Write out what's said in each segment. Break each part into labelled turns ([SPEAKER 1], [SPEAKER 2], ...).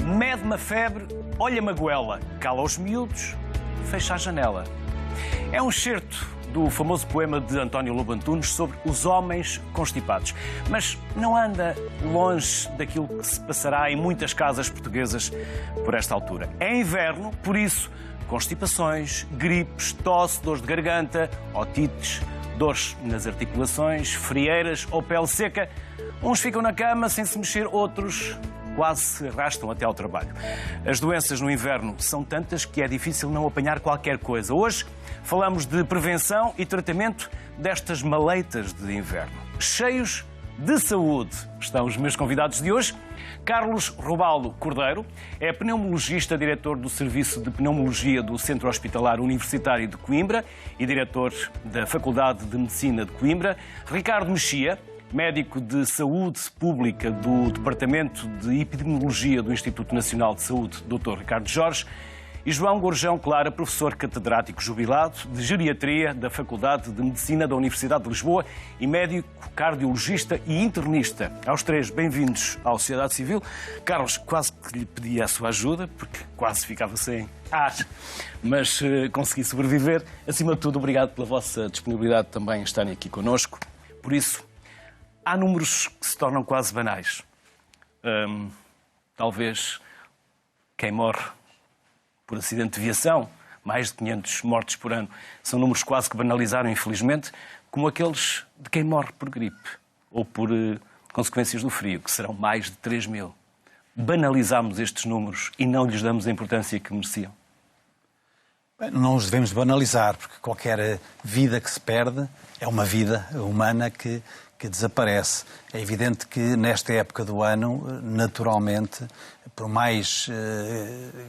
[SPEAKER 1] Mede uma febre, olha-me a goela, cala os miúdos, fecha a janela. É um excerto do famoso poema de António Lobo Antunes sobre os homens constipados. Mas não anda longe daquilo que se passará em muitas casas portuguesas por esta altura. É inverno, por isso, constipações, gripes, tosse, dores de garganta, otites, dores nas articulações, frieiras ou pele seca. Uns ficam na cama sem se mexer, outros quase se arrastam até ao trabalho. As doenças no inverno são tantas que é difícil não apanhar qualquer coisa. Hoje falamos de prevenção e tratamento destas maleitas de inverno. Cheios de saúde estão os meus convidados de hoje. Carlos Robaldo Cordeiro é pneumologista, diretor do Serviço de Pneumologia do Centro Hospitalar Universitário de Coimbra e diretor da Faculdade de Medicina de Coimbra. Ricardo Mexia, médico de Saúde Pública do Departamento de Epidemiologia do Instituto Nacional de Saúde, Dr. Ricardo Jorge, e João Gorjão Clara, professor catedrático jubilado de Geriatria da Faculdade de Medicina da Universidade de Lisboa e médico cardiologista e internista. Aos três, bem-vindos à Sociedade Civil. Carlos, quase que lhe pedi a sua ajuda, porque quase ficava sem ar, mas consegui sobreviver. Acima de tudo, obrigado pela vossa disponibilidade também em estarem aqui connosco. Por isso, há números que se tornam quase banais. Talvez quem morre por acidente de viação, mais de 500 mortes por ano, são números quase que banalizaram, infelizmente, como aqueles de quem morre por gripe ou por consequências do frio, que serão mais de 3.000. Banalizamos estes números e não lhes damos a importância que mereciam.
[SPEAKER 2] Bem, não os devemos banalizar, porque qualquer vida que se perde é uma vida humana que desaparece. É evidente que nesta época do ano, naturalmente, por mais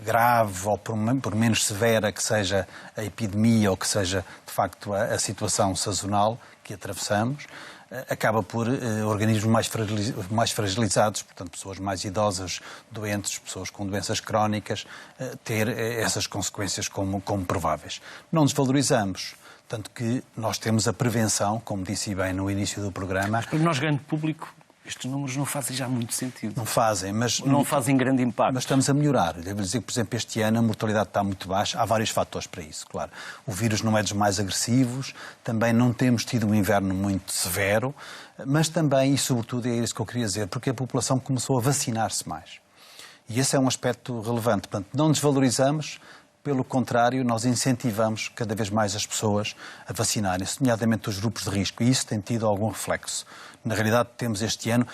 [SPEAKER 2] grave ou por menos severa que seja a epidemia ou que seja, de facto, a situação sazonal que atravessamos, acaba por organismos mais fragilizados, portanto, pessoas mais idosas, doentes, pessoas com doenças crónicas, ter essas consequências como prováveis. Não desvalorizamos. Tanto que nós temos a prevenção, como disse bem no início do programa.
[SPEAKER 1] Mas para nós, grande público, estes números não fazem já muito sentido.
[SPEAKER 2] Não fazem, mas...
[SPEAKER 1] Não fazem grande impacto.
[SPEAKER 2] Mas estamos a melhorar. Devo dizer que, por exemplo, este ano a mortalidade está muito baixa. Há vários fatores para isso, claro. O vírus não é dos mais agressivos, também não temos tido um inverno muito severo, mas também, e sobretudo, é isso que eu queria dizer, porque a população começou a vacinar-se mais. E esse é um aspecto relevante. Portanto, não desvalorizamos. Pelo contrário, nós incentivamos cada vez mais as pessoas a vacinarem-se, nomeadamente os grupos de risco, e isso tem tido algum reflexo. Na realidade, temos este ano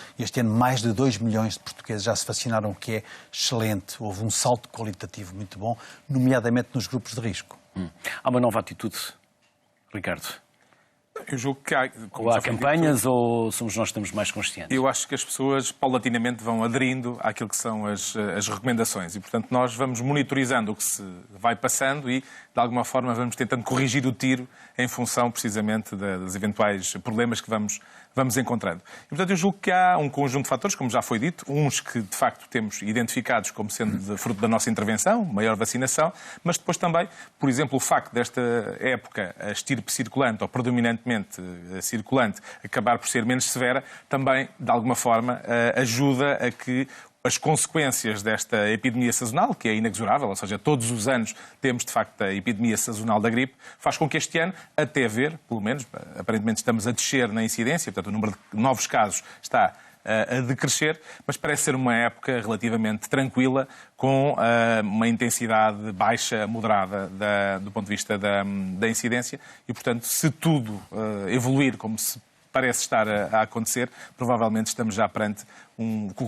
[SPEAKER 2] mais de 2 milhões de portugueses já se vacinaram, o que é excelente. Houve um salto qualitativo muito bom, nomeadamente nos grupos de risco.
[SPEAKER 1] Há uma nova atitude, Ricardo?
[SPEAKER 3] Eu julgo que há...
[SPEAKER 1] Ou há campanhas ou somos nós que estamos mais conscientes?
[SPEAKER 3] Eu acho que as pessoas paulatinamente vão aderindo àquilo que são as recomendações e, portanto, nós vamos monitorizando o que se vai passando e, de alguma forma, vamos tentando corrigir o tiro em função, precisamente, dos eventuais problemas que vamos encontrando. E, portanto, eu julgo que há um conjunto de fatores, como já foi dito, uns que, de facto, temos identificados como sendo fruto da nossa intervenção, maior vacinação, mas depois também, por exemplo, o facto desta época a estirpe circulante, ou predominantemente circulante, acabar por ser menos severa, também, de alguma forma, ajuda a que as consequências desta epidemia sazonal, que é inexorável, ou seja, todos os anos temos, de facto, a epidemia sazonal da gripe, faz com que este ano, até ver, pelo menos, aparentemente estamos a descer na incidência, portanto, o número de novos casos está a decrescer, mas parece ser uma época relativamente tranquila, com uma intensidade baixa, moderada, do ponto de vista da incidência, e, portanto, se tudo evoluir como se parece estar a acontecer, provavelmente estamos já perante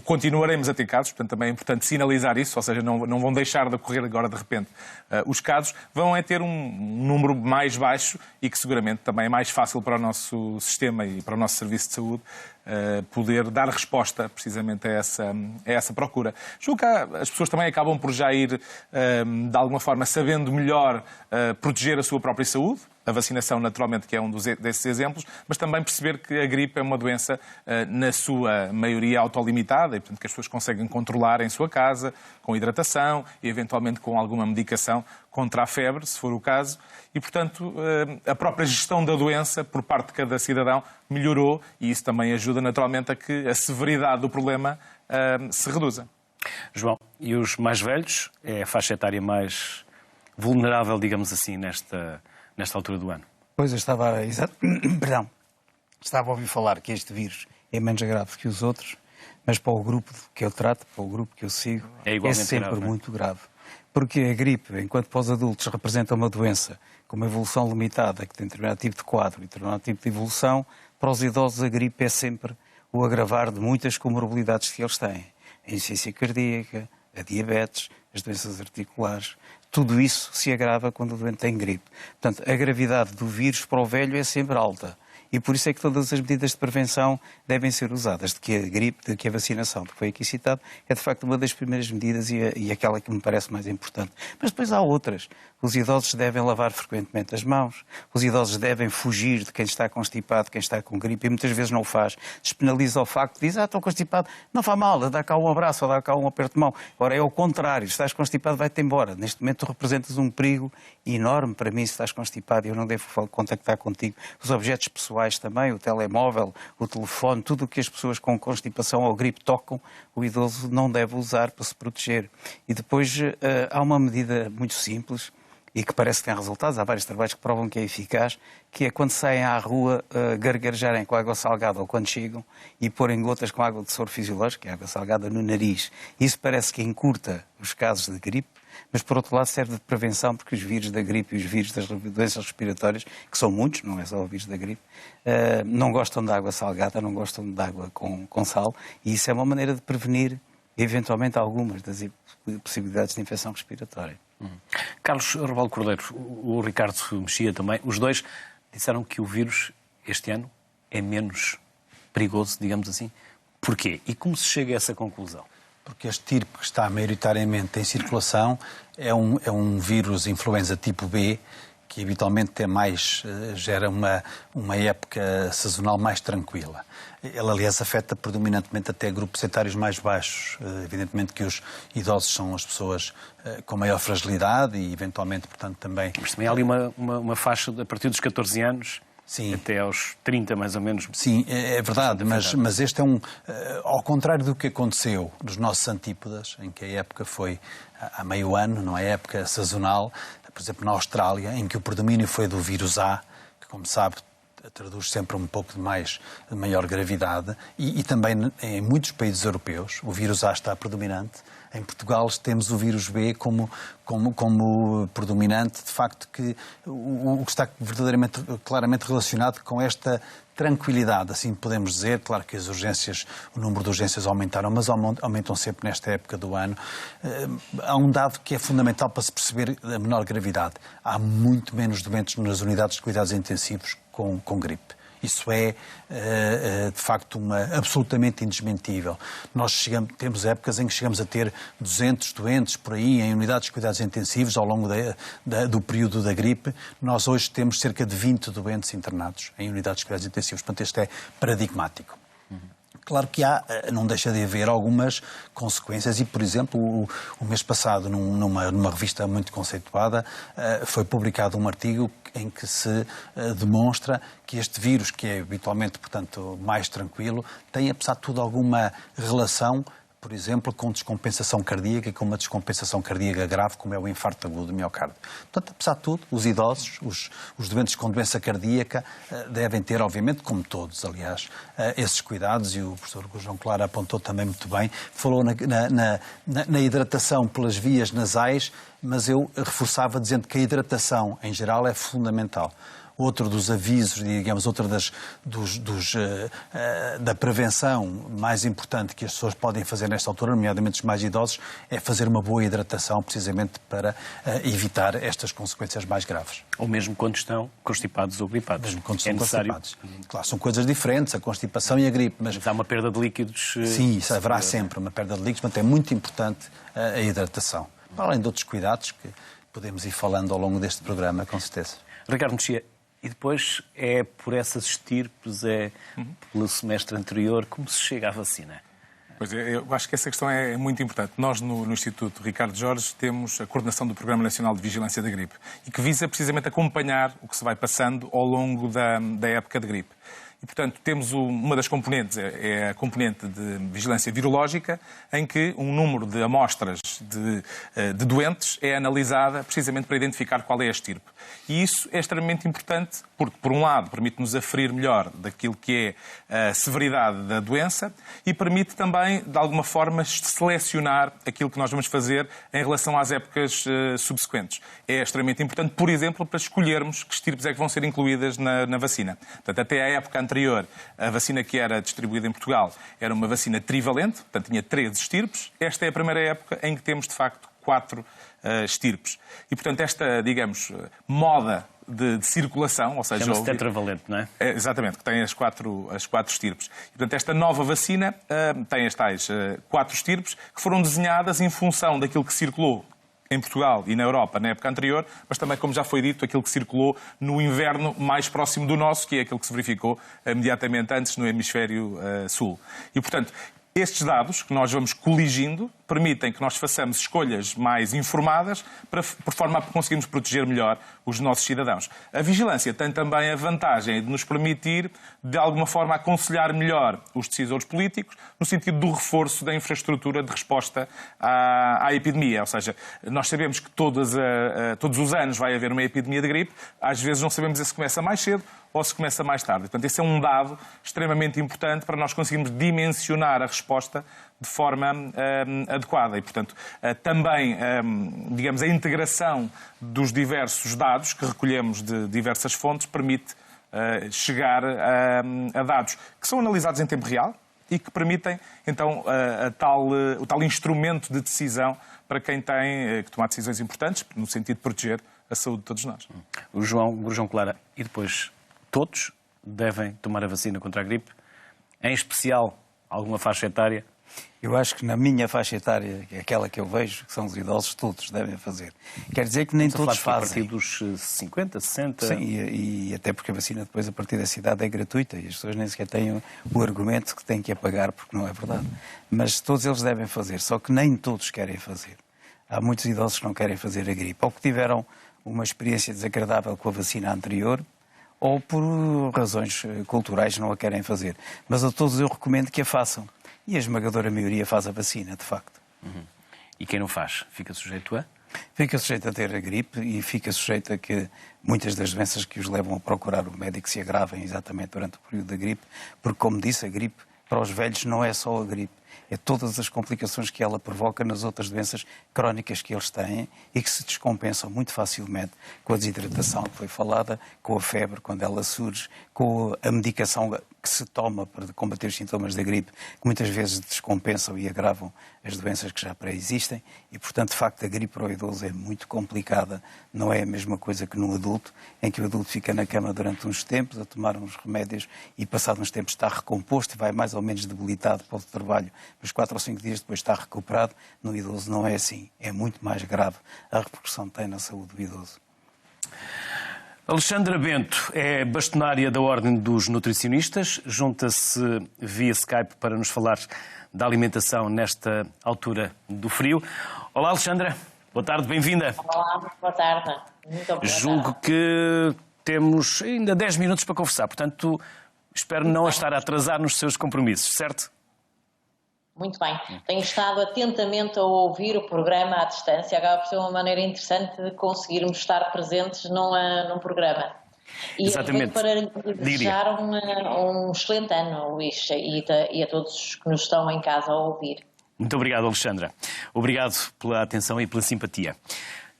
[SPEAKER 3] continuaremos a ter casos, portanto também é importante sinalizar isso, ou seja, não vão deixar de ocorrer agora de repente os casos, vão ter um número mais baixo e que seguramente também é mais fácil para o nosso sistema e para o nosso serviço de saúde poder dar resposta precisamente a essa procura. Julgo que as pessoas também acabam por já ir, de alguma forma, sabendo melhor proteger a sua própria saúde, a vacinação naturalmente que é um desses exemplos, mas também perceber que a gripe é uma doença na sua maioria autolimitada e, portanto, que as pessoas conseguem controlar em sua casa, com hidratação e, eventualmente, com alguma medicação contra a febre, se for o caso, e, portanto, a própria gestão da doença por parte de cada cidadão melhorou e isso também ajuda naturalmente a que a severidade do problema se reduza.
[SPEAKER 1] João, e os mais velhos? É a faixa etária mais vulnerável, digamos assim, nesta altura do ano?
[SPEAKER 4] Pois, eu estava a ouvir falar que este vírus é menos grave que os outros, mas para o grupo que eu trato, para o grupo que eu sigo, é sempre grave, muito grave. Porque a gripe, enquanto para os adultos representa uma doença com uma evolução limitada, que tem determinado tipo de quadro e determinado tipo de evolução, para os idosos a gripe é sempre o agravar de muitas comorbilidades que eles têm. A insuficiência cardíaca, a diabetes, as doenças articulares, tudo isso se agrava quando o doente tem gripe. Portanto, a gravidade do vírus para o velho é sempre alta. E por isso é que todas as medidas de prevenção devem ser usadas, de que a gripe, de que a vacinação, que foi aqui citado, é de facto uma das primeiras medidas e aquela que me parece mais importante. Mas depois há outras. Os idosos devem lavar frequentemente as mãos, os idosos devem fugir de quem está constipado, quem está com gripe, e muitas vezes não o faz. Despenaliza o facto de dizer, estou constipado, não faz mal, dá cá um abraço ou dá cá um aperto de mão. Ora, é o contrário, se estás constipado, vai-te embora. Neste momento tu representas um perigo enorme para mim se estás constipado e eu não devo contactar contigo. Os objetos pessoais também, o telemóvel, o telefone, tudo o que as pessoas com constipação ou gripe tocam, o idoso não deve usar para se proteger. E depois há uma medida muito simples e que parece que tem resultados, há vários trabalhos que provam que é eficaz, que é quando saem à rua gargarejarem com água salgada ou quando chegam e porem gotas com água de soro fisiológico, que é água salgada, no nariz. Isso parece que encurta os casos de gripe, mas por outro lado serve de prevenção porque os vírus da gripe e os vírus das doenças respiratórias, que são muitos, não é só o vírus da gripe, não gostam de água salgada, não gostam de água com sal, e isso é uma maneira de prevenir eventualmente algumas das possibilidades de infecção respiratória.
[SPEAKER 1] Carlos Rebelo Cordeiro, o Ricardo Mexia também, os dois disseram que o vírus este ano é menos perigoso, digamos assim. Porquê? E como se chega a essa conclusão?
[SPEAKER 2] Porque este tipo que está maioritariamente em circulação é um vírus influenza tipo B, que habitualmente gera uma época sazonal mais tranquila. Ele, aliás, afeta predominantemente até grupos etários mais baixos. Evidentemente que os idosos são as pessoas com maior fragilidade e, eventualmente, portanto, também...
[SPEAKER 1] Mas também há ali uma faixa a partir dos 14 anos...
[SPEAKER 2] Sim.
[SPEAKER 1] Até aos 30, mais ou menos.
[SPEAKER 2] Sim, é verdade, mas este é ao contrário do que aconteceu nos nossos antípodas, em que a época foi há meio ano, não é? A época sazonal, por exemplo, na Austrália, em que o predomínio foi do vírus A, que, como sabe, traduz sempre um pouco de maior gravidade, e também em muitos países europeus o vírus A está predominante. Em Portugal temos o vírus B como predominante, de facto que o que está claramente relacionado com esta tranquilidade, assim podemos dizer. Claro que o número de urgências aumentaram, mas aumentam sempre nesta época do ano. Há um dado que é fundamental para se perceber a menor gravidade. Há muito menos doentes nas unidades de cuidados intensivos com gripe. Isso é, de facto, absolutamente indesmentível. Nós temos épocas em que chegamos a ter 200 doentes por aí em unidades de cuidados intensivos ao longo do período da gripe. Nós hoje temos cerca de 20 doentes internados em unidades de cuidados intensivos. Portanto, isto é paradigmático. Claro que não deixa de haver algumas consequências e, por exemplo, o mês passado, numa revista muito conceituada, foi publicado um artigo em que se demonstra que este vírus, que é habitualmente, portanto, mais tranquilo, tem, apesar de tudo, alguma relação, por exemplo, com descompensação cardíaca, com uma descompensação cardíaca grave, como é o infarto agudo do miocárdio. Portanto, apesar de tudo, os idosos, os doentes com doença cardíaca, devem ter, obviamente, como todos, aliás, esses cuidados, e o professor João Claro apontou também muito bem, falou na hidratação pelas vias nasais, mas eu reforçava dizendo que a hidratação, em geral, é fundamental. Outro dos avisos, digamos, da prevenção mais importante que as pessoas podem fazer nesta altura, nomeadamente os mais idosos, é fazer uma boa hidratação, precisamente para evitar estas consequências mais graves.
[SPEAKER 1] Ou mesmo quando estão constipados ou gripados.
[SPEAKER 2] Mesmo quando estão constipados. Claro, são coisas diferentes, a constipação e a gripe. Mas
[SPEAKER 1] há uma perda de líquidos.
[SPEAKER 2] Sim, isso haverá sempre uma perda de líquidos, mas é muito importante a hidratação. Além de outros cuidados que podemos ir falando ao longo deste programa, com certeza.
[SPEAKER 1] Ricardo Mexia, e depois é por essas estirpes, pelo semestre anterior, como se chega à vacina?
[SPEAKER 3] Pois é, eu acho que essa questão é muito importante. Nós, no Instituto Ricardo Jorge, temos a coordenação do Programa Nacional de Vigilância da Gripe e que visa precisamente acompanhar o que se vai passando ao longo da época de gripe. E, portanto, temos uma das componentes, é a componente de vigilância virológica, em que um número de amostras de doentes é analisada precisamente para identificar qual é a estirpe. E isso é extremamente importante porque, por um lado, permite-nos aferir melhor daquilo que é a severidade da doença e permite também, de alguma forma, selecionar aquilo que nós vamos fazer em relação às épocas subsequentes. É extremamente importante, por exemplo, para escolhermos que estirpes é que vão ser incluídas na vacina. Portanto, até à época anterior, a vacina que era distribuída em Portugal era uma vacina trivalente, portanto, tinha 13 estirpes. Esta é a primeira época em que temos, de facto, 4 estirpes. E, portanto, esta, digamos, moda de circulação, ou seja...
[SPEAKER 1] Chama-se tetravalente, não é?
[SPEAKER 3] Exatamente, que tem as quatro estirpes. E, portanto, esta nova vacina tem as tais 4 estirpes que foram desenhadas em função daquilo que circulou em Portugal e na Europa na época anterior, mas também, como já foi dito, aquilo que circulou no inverno mais próximo do nosso, que é aquilo que se verificou imediatamente antes no hemisfério sul. E, portanto, estes dados que nós vamos coligindo permitem que nós façamos escolhas mais informadas por forma a conseguirmos proteger melhor os nossos cidadãos. A vigilância tem também a vantagem de nos permitir, de alguma forma, aconselhar melhor os decisores políticos no sentido do reforço da infraestrutura de resposta à epidemia. Ou seja, nós sabemos que todos os anos vai haver uma epidemia de gripe, às vezes não sabemos se começa mais cedo ou se começa mais tarde. Portanto, esse é um dado extremamente importante para nós conseguirmos dimensionar a resposta de forma adequada. E, portanto, também, digamos, a integração dos diversos dados que recolhemos de diversas fontes permite chegar a dados que são analisados em tempo real e que permitem, então, o tal instrumento de decisão para quem tem que tomar decisões importantes, no sentido de proteger a saúde de todos nós.
[SPEAKER 1] O João Clara, e depois todos devem tomar a vacina contra a gripe, em especial alguma faixa etária?
[SPEAKER 4] Eu acho que na minha faixa etária, que é aquela que eu vejo, que são os idosos, todos devem fazer. Quer dizer que nem todos fazem.
[SPEAKER 1] A partir dos 50, 60...
[SPEAKER 4] Sim, e até porque a vacina depois, a partir da cidade, é gratuita e as pessoas nem sequer têm o argumento que têm que a pagar, porque não é verdade. Mas todos eles devem fazer, só que nem todos querem fazer. Há muitos idosos que não querem fazer a gripe, ou que tiveram uma experiência desagradável com a vacina anterior, ou por razões culturais não a querem fazer. Mas a todos eu recomendo que a façam. E a esmagadora maioria faz a vacina, de facto.
[SPEAKER 1] E quem não faz, fica sujeito a?
[SPEAKER 4] Fica sujeito a ter a gripe e fica sujeito a que muitas das doenças que os levam a procurar o médico se agravem exatamente durante o período da gripe, porque, como disse, a gripe para os velhos não é só a gripe. É todas as complicações que ela provoca nas outras doenças crónicas que eles têm e que se descompensam muito facilmente com a desidratação que foi falada, com a febre quando ela surge, com a medicação que se toma para combater os sintomas da gripe, que muitas vezes descompensam e agravam as doenças que já pré-existem e, portanto, de facto, a gripe para o idoso é muito complicada. Não é a mesma coisa que num adulto, em que o adulto fica na cama durante uns tempos a tomar uns remédios e, passado uns tempos, está recomposto e vai mais ou menos debilitado para o trabalho, mas 4 ou 5 dias depois está recuperado. No idoso não é assim. É muito mais grave a repercussão que tem na saúde do idoso.
[SPEAKER 1] Alexandra Bento é bastonária da Ordem dos Nutricionistas, junta-se via Skype para nos falar da alimentação nesta altura do frio. Olá, Alexandra. Boa tarde, bem-vinda.
[SPEAKER 5] Olá, boa tarde. Muito obrigada.
[SPEAKER 1] Julgo que temos ainda 10 minutos para conversar, portanto, espero não a estar a atrasar nos seus compromissos, certo?
[SPEAKER 5] Muito bem. Tenho estado atentamente a ouvir o programa à distância. Acaba por ser uma maneira interessante de conseguirmos estar presentes num programa. E
[SPEAKER 1] exatamente.
[SPEAKER 5] Para lhe desejar um excelente ano, Luís, e a todos que nos estão em casa a ouvir.
[SPEAKER 1] Muito obrigado, Alexandra. Obrigado pela atenção e pela simpatia.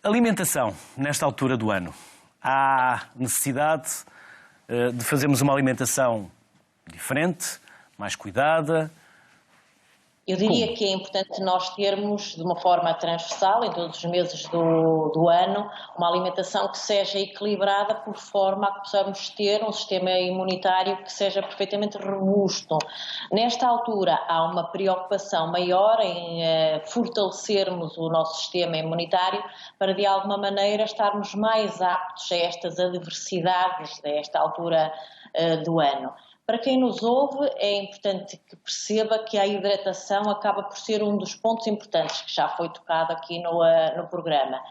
[SPEAKER 1] Alimentação, nesta altura do ano. Há necessidade de fazermos uma alimentação diferente, mais cuidada?
[SPEAKER 5] Eu diria que é importante nós termos, de uma forma transversal, em todos os meses do ano, uma alimentação que seja equilibrada por forma a que possamos ter um sistema imunitário que seja perfeitamente robusto. Nesta altura há uma preocupação maior em fortalecermos o nosso sistema imunitário para, de alguma maneira, estarmos mais aptos a estas adversidades desta altura do ano. Para quem nos ouve, é importante que perceba que a hidratação acaba por ser um dos pontos importantes que já foi tocado aqui no programa.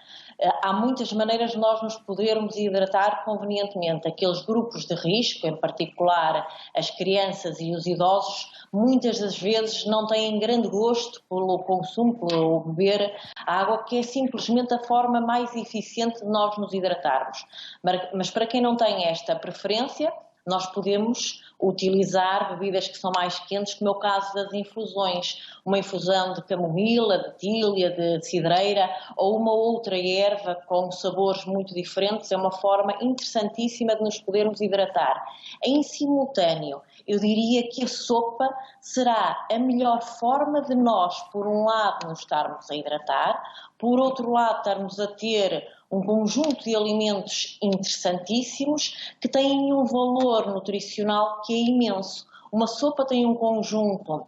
[SPEAKER 5] Há muitas maneiras de nós nos podermos hidratar convenientemente. Aqueles grupos de risco, em particular as crianças e os idosos, muitas das vezes não têm grande gosto pelo consumo, pelo beber água, que é simplesmente a forma mais eficiente de nós nos hidratarmos. Mas para quem não tem esta preferência, nós podemos utilizar bebidas que são mais quentes, como é o caso das infusões. Uma infusão de camomila, de tília, de cidreira ou uma outra erva com sabores muito diferentes é uma forma interessantíssima de nos podermos hidratar. Em simultâneo, eu diria que a sopa será a melhor forma de nós, por um lado, nos estarmos a hidratar, por outro lado, estarmos a ter um conjunto de alimentos interessantíssimos que têm um valor nutricional que é imenso. Uma sopa tem um conjunto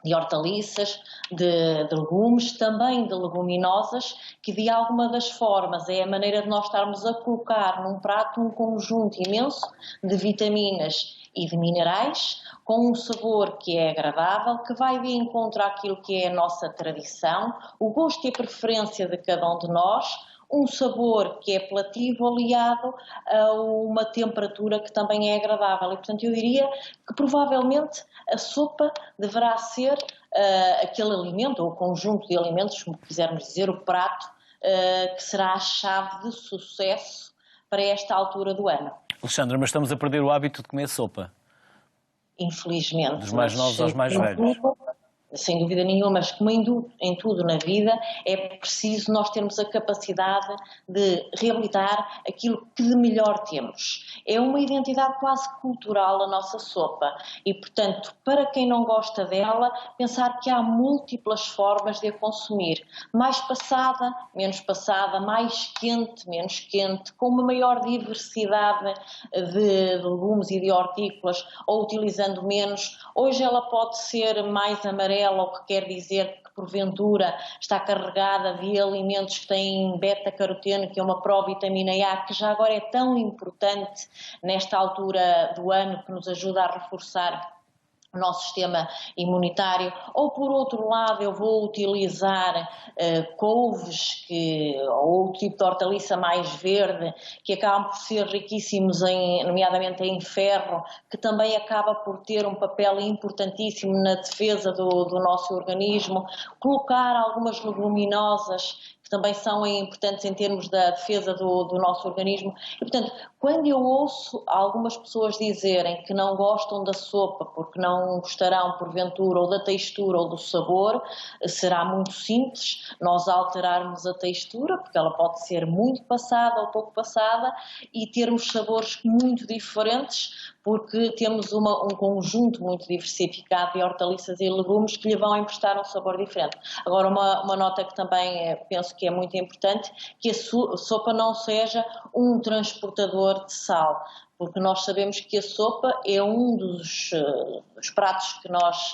[SPEAKER 5] de hortaliças, de legumes, também de leguminosas, que de alguma das formas é a maneira de nós estarmos a colocar num prato um conjunto imenso de vitaminas e de minerais, com um sabor que é agradável, que vai de encontro àquilo que é a nossa tradição, o gosto e a preferência de cada um de nós, um sabor que é apelativo aliado a uma temperatura que também é agradável. E, portanto, eu diria que provavelmente a sopa deverá ser aquele alimento, ou o conjunto de alimentos, como quisermos dizer, o prato, que será a chave de sucesso para esta altura do ano.
[SPEAKER 1] Alexandra, mas estamos a perder o hábito de comer sopa.
[SPEAKER 5] Infelizmente.
[SPEAKER 1] Dos mais novos aos mais velhos.
[SPEAKER 5] Sem dúvida nenhuma, mas como em tudo na vida, é preciso nós termos a capacidade de reabilitar aquilo que de melhor temos. É uma identidade quase cultural a nossa sopa e, portanto, para quem não gosta dela, pensar que há múltiplas formas de a consumir. Mais passada, menos passada, mais quente, menos quente, com uma maior diversidade de legumes e de hortícolas, ou utilizando menos. Hoje ela pode ser mais amarela, o que quer dizer que porventura está carregada de alimentos que têm beta-caroteno, que é uma provitamina A, que já agora é tão importante nesta altura do ano, que nos ajuda a reforçar o nosso sistema imunitário. Ou por outro lado eu vou utilizar couves ou outro tipo de hortaliça mais verde, que acabam por ser riquíssimos nomeadamente em ferro, que também acaba por ter um papel importantíssimo na defesa do nosso organismo. Colocar algumas leguminosas que também são importantes em termos da defesa do nosso organismo. E, portanto, quando eu ouço algumas pessoas dizerem que não gostam da sopa porque não gostarão, porventura, ou da textura ou do sabor, será muito simples nós alterarmos a textura, porque ela pode ser muito passada ou pouco passada, e termos sabores muito diferentes, porque temos um conjunto muito diversificado de hortaliças e legumes que lhe vão emprestar um sabor diferente. Agora, uma nota que também penso que é muito importante, que a sopa não seja um transportador de sal, porque nós sabemos que a sopa é um dos pratos que nós,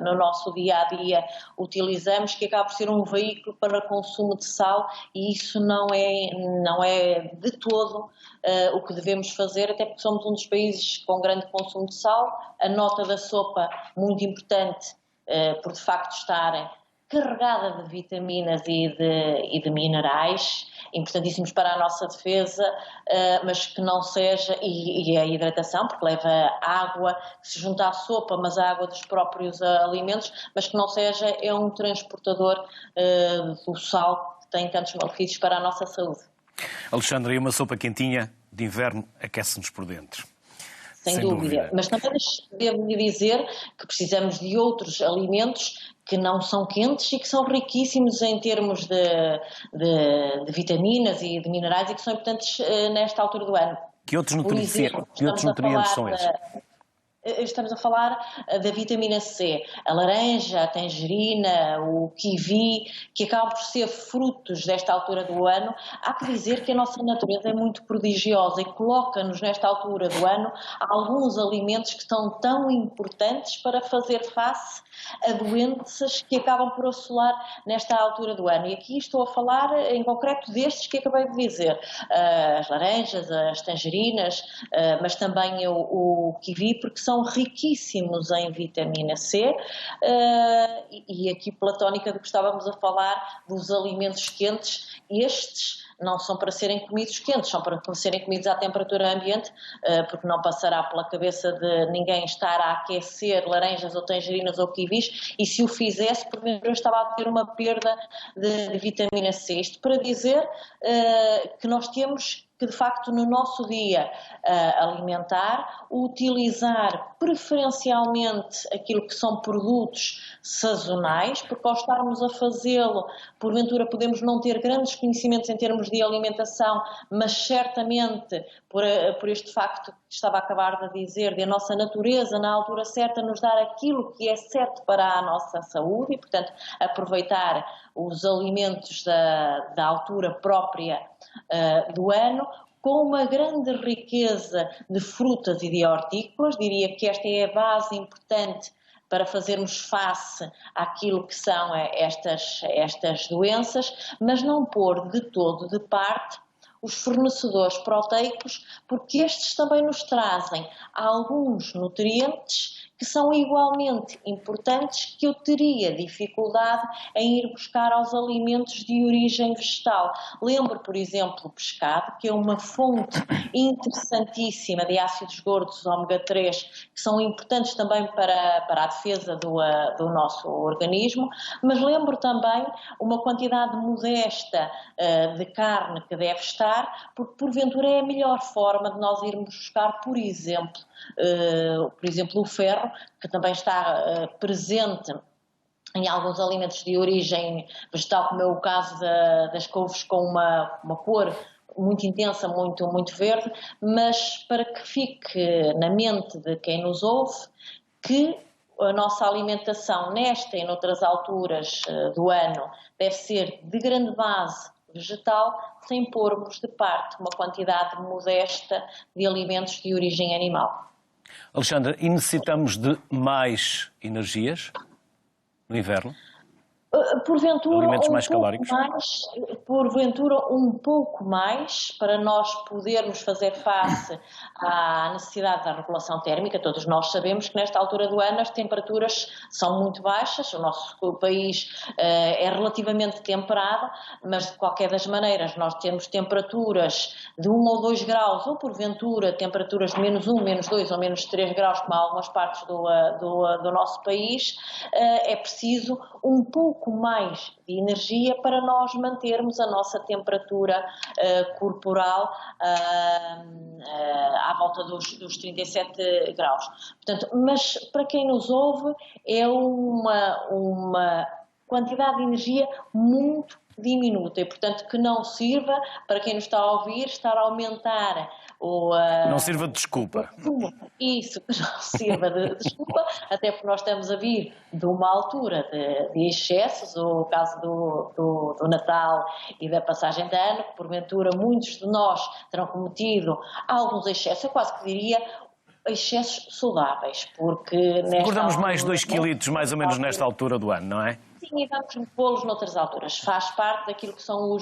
[SPEAKER 5] no nosso dia-a-dia, utilizamos, que acaba por ser um veículo para consumo de sal, e isso não é de todo o que devemos fazer, até porque somos um dos países com grande consumo de sal. A nota da sopa, muito importante, por de facto estar carregada de vitaminas e de minerais, importantíssimos para a nossa defesa, mas que não seja, e a hidratação, porque leva água, que se junta à sopa, mas a água dos próprios alimentos, mas que não seja um transportador do sal, que tem tantos malefícios para a nossa saúde.
[SPEAKER 1] Alexandra, e uma sopa quentinha de inverno aquece-nos por dentro.
[SPEAKER 5] Sem dúvida. Mas também devo-lhe dizer que precisamos de outros alimentos que não são quentes e que são riquíssimos em termos de vitaminas e de minerais e que são importantes nesta altura do ano.
[SPEAKER 1] Que outros nutrientes são esses?
[SPEAKER 5] Estamos a falar da vitamina C, a laranja, a tangerina, o kiwi, que acabam por ser frutos desta altura do ano. Há que dizer que a nossa natureza é muito prodigiosa e coloca-nos nesta altura do ano alguns alimentos que são tão importantes para fazer face a doenças que acabam por assolar nesta altura do ano. E aqui estou a falar em concreto destes que acabei de dizer, as laranjas, as tangerinas, mas também o kiwi, porque são são riquíssimos em vitamina C, e aqui pela tónica do que estávamos a falar dos alimentos quentes, estes não são para serem comidos quentes, são para serem comidos à temperatura ambiente, porque não passará pela cabeça de ninguém estar a aquecer laranjas ou tangerinas ou kiwis, e se o fizesse, porventura estava a ter uma perda de vitamina C. Isto para dizer que nós temos que, de facto, no nosso dia alimentar, utilizar preferencialmente aquilo que são produtos sazonais, porque ao estarmos a fazê-lo, porventura podemos não ter grandes conhecimentos em termos de alimentação, mas certamente por este facto que estava a acabar de dizer, de a nossa natureza na altura certa nos dar aquilo que é certo para a nossa saúde e, portanto, aproveitar os alimentos da altura própria do ano, com uma grande riqueza de frutas e de hortícolas. Diria que esta é a base importante para fazermos face àquilo que são estas doenças, mas não pôr de todo de parte os fornecedores proteicos, porque estes também nos trazem alguns nutrientes que são igualmente importantes, que eu teria dificuldade em ir buscar aos alimentos de origem vegetal. Lembro, por exemplo, o pescado, que é uma fonte interessantíssima de ácidos gordos ômega 3, que são importantes também para a defesa do nosso organismo, mas lembro também uma quantidade modesta de carne que deve estar, porque porventura é a melhor forma de nós irmos buscar, por exemplo, o ferro, que também está presente em alguns alimentos de origem vegetal, como é o caso das couves com uma cor muito intensa, muito verde, mas para que fique na mente de quem nos ouve que a nossa alimentação nesta e noutras alturas do ano deve ser de grande base vegetal, sem pormos de parte uma quantidade modesta de alimentos de origem animal.
[SPEAKER 1] Alexandra, e necessitamos de mais energias no inverno?
[SPEAKER 5] Porventura,
[SPEAKER 1] alimentos mais calóricos?
[SPEAKER 5] Porventura um pouco mais, para nós podermos fazer face à necessidade da regulação térmica. Todos nós sabemos que nesta altura do ano as temperaturas são muito baixas, o nosso país é relativamente temperado, mas de qualquer das maneiras nós temos temperaturas de 1 ou 2 graus, ou porventura temperaturas de -1, -2 ou -3 graus, como há algumas partes do nosso país. É preciso um pouco mais de energia para nós mantermos a nossa temperatura corporal à volta dos 37 graus. Portanto, mas para quem nos ouve é uma quantidade de energia muito diminuta e, portanto, que não sirva, para quem nos está a ouvir, estar a aumentar
[SPEAKER 1] não sirva de desculpa.
[SPEAKER 5] Isso, que não sirva de desculpa, até porque nós estamos a vir de uma altura de excessos, o caso do Natal e da passagem de ano, que porventura muitos de nós terão cometido alguns excessos, eu quase que diria excessos saudáveis, porque...
[SPEAKER 1] Recordamos mais 2 quilos, mais ou menos nesta altura do ano, não é?
[SPEAKER 5] Sim, e vamos pô-los noutras alturas. Faz parte daquilo que são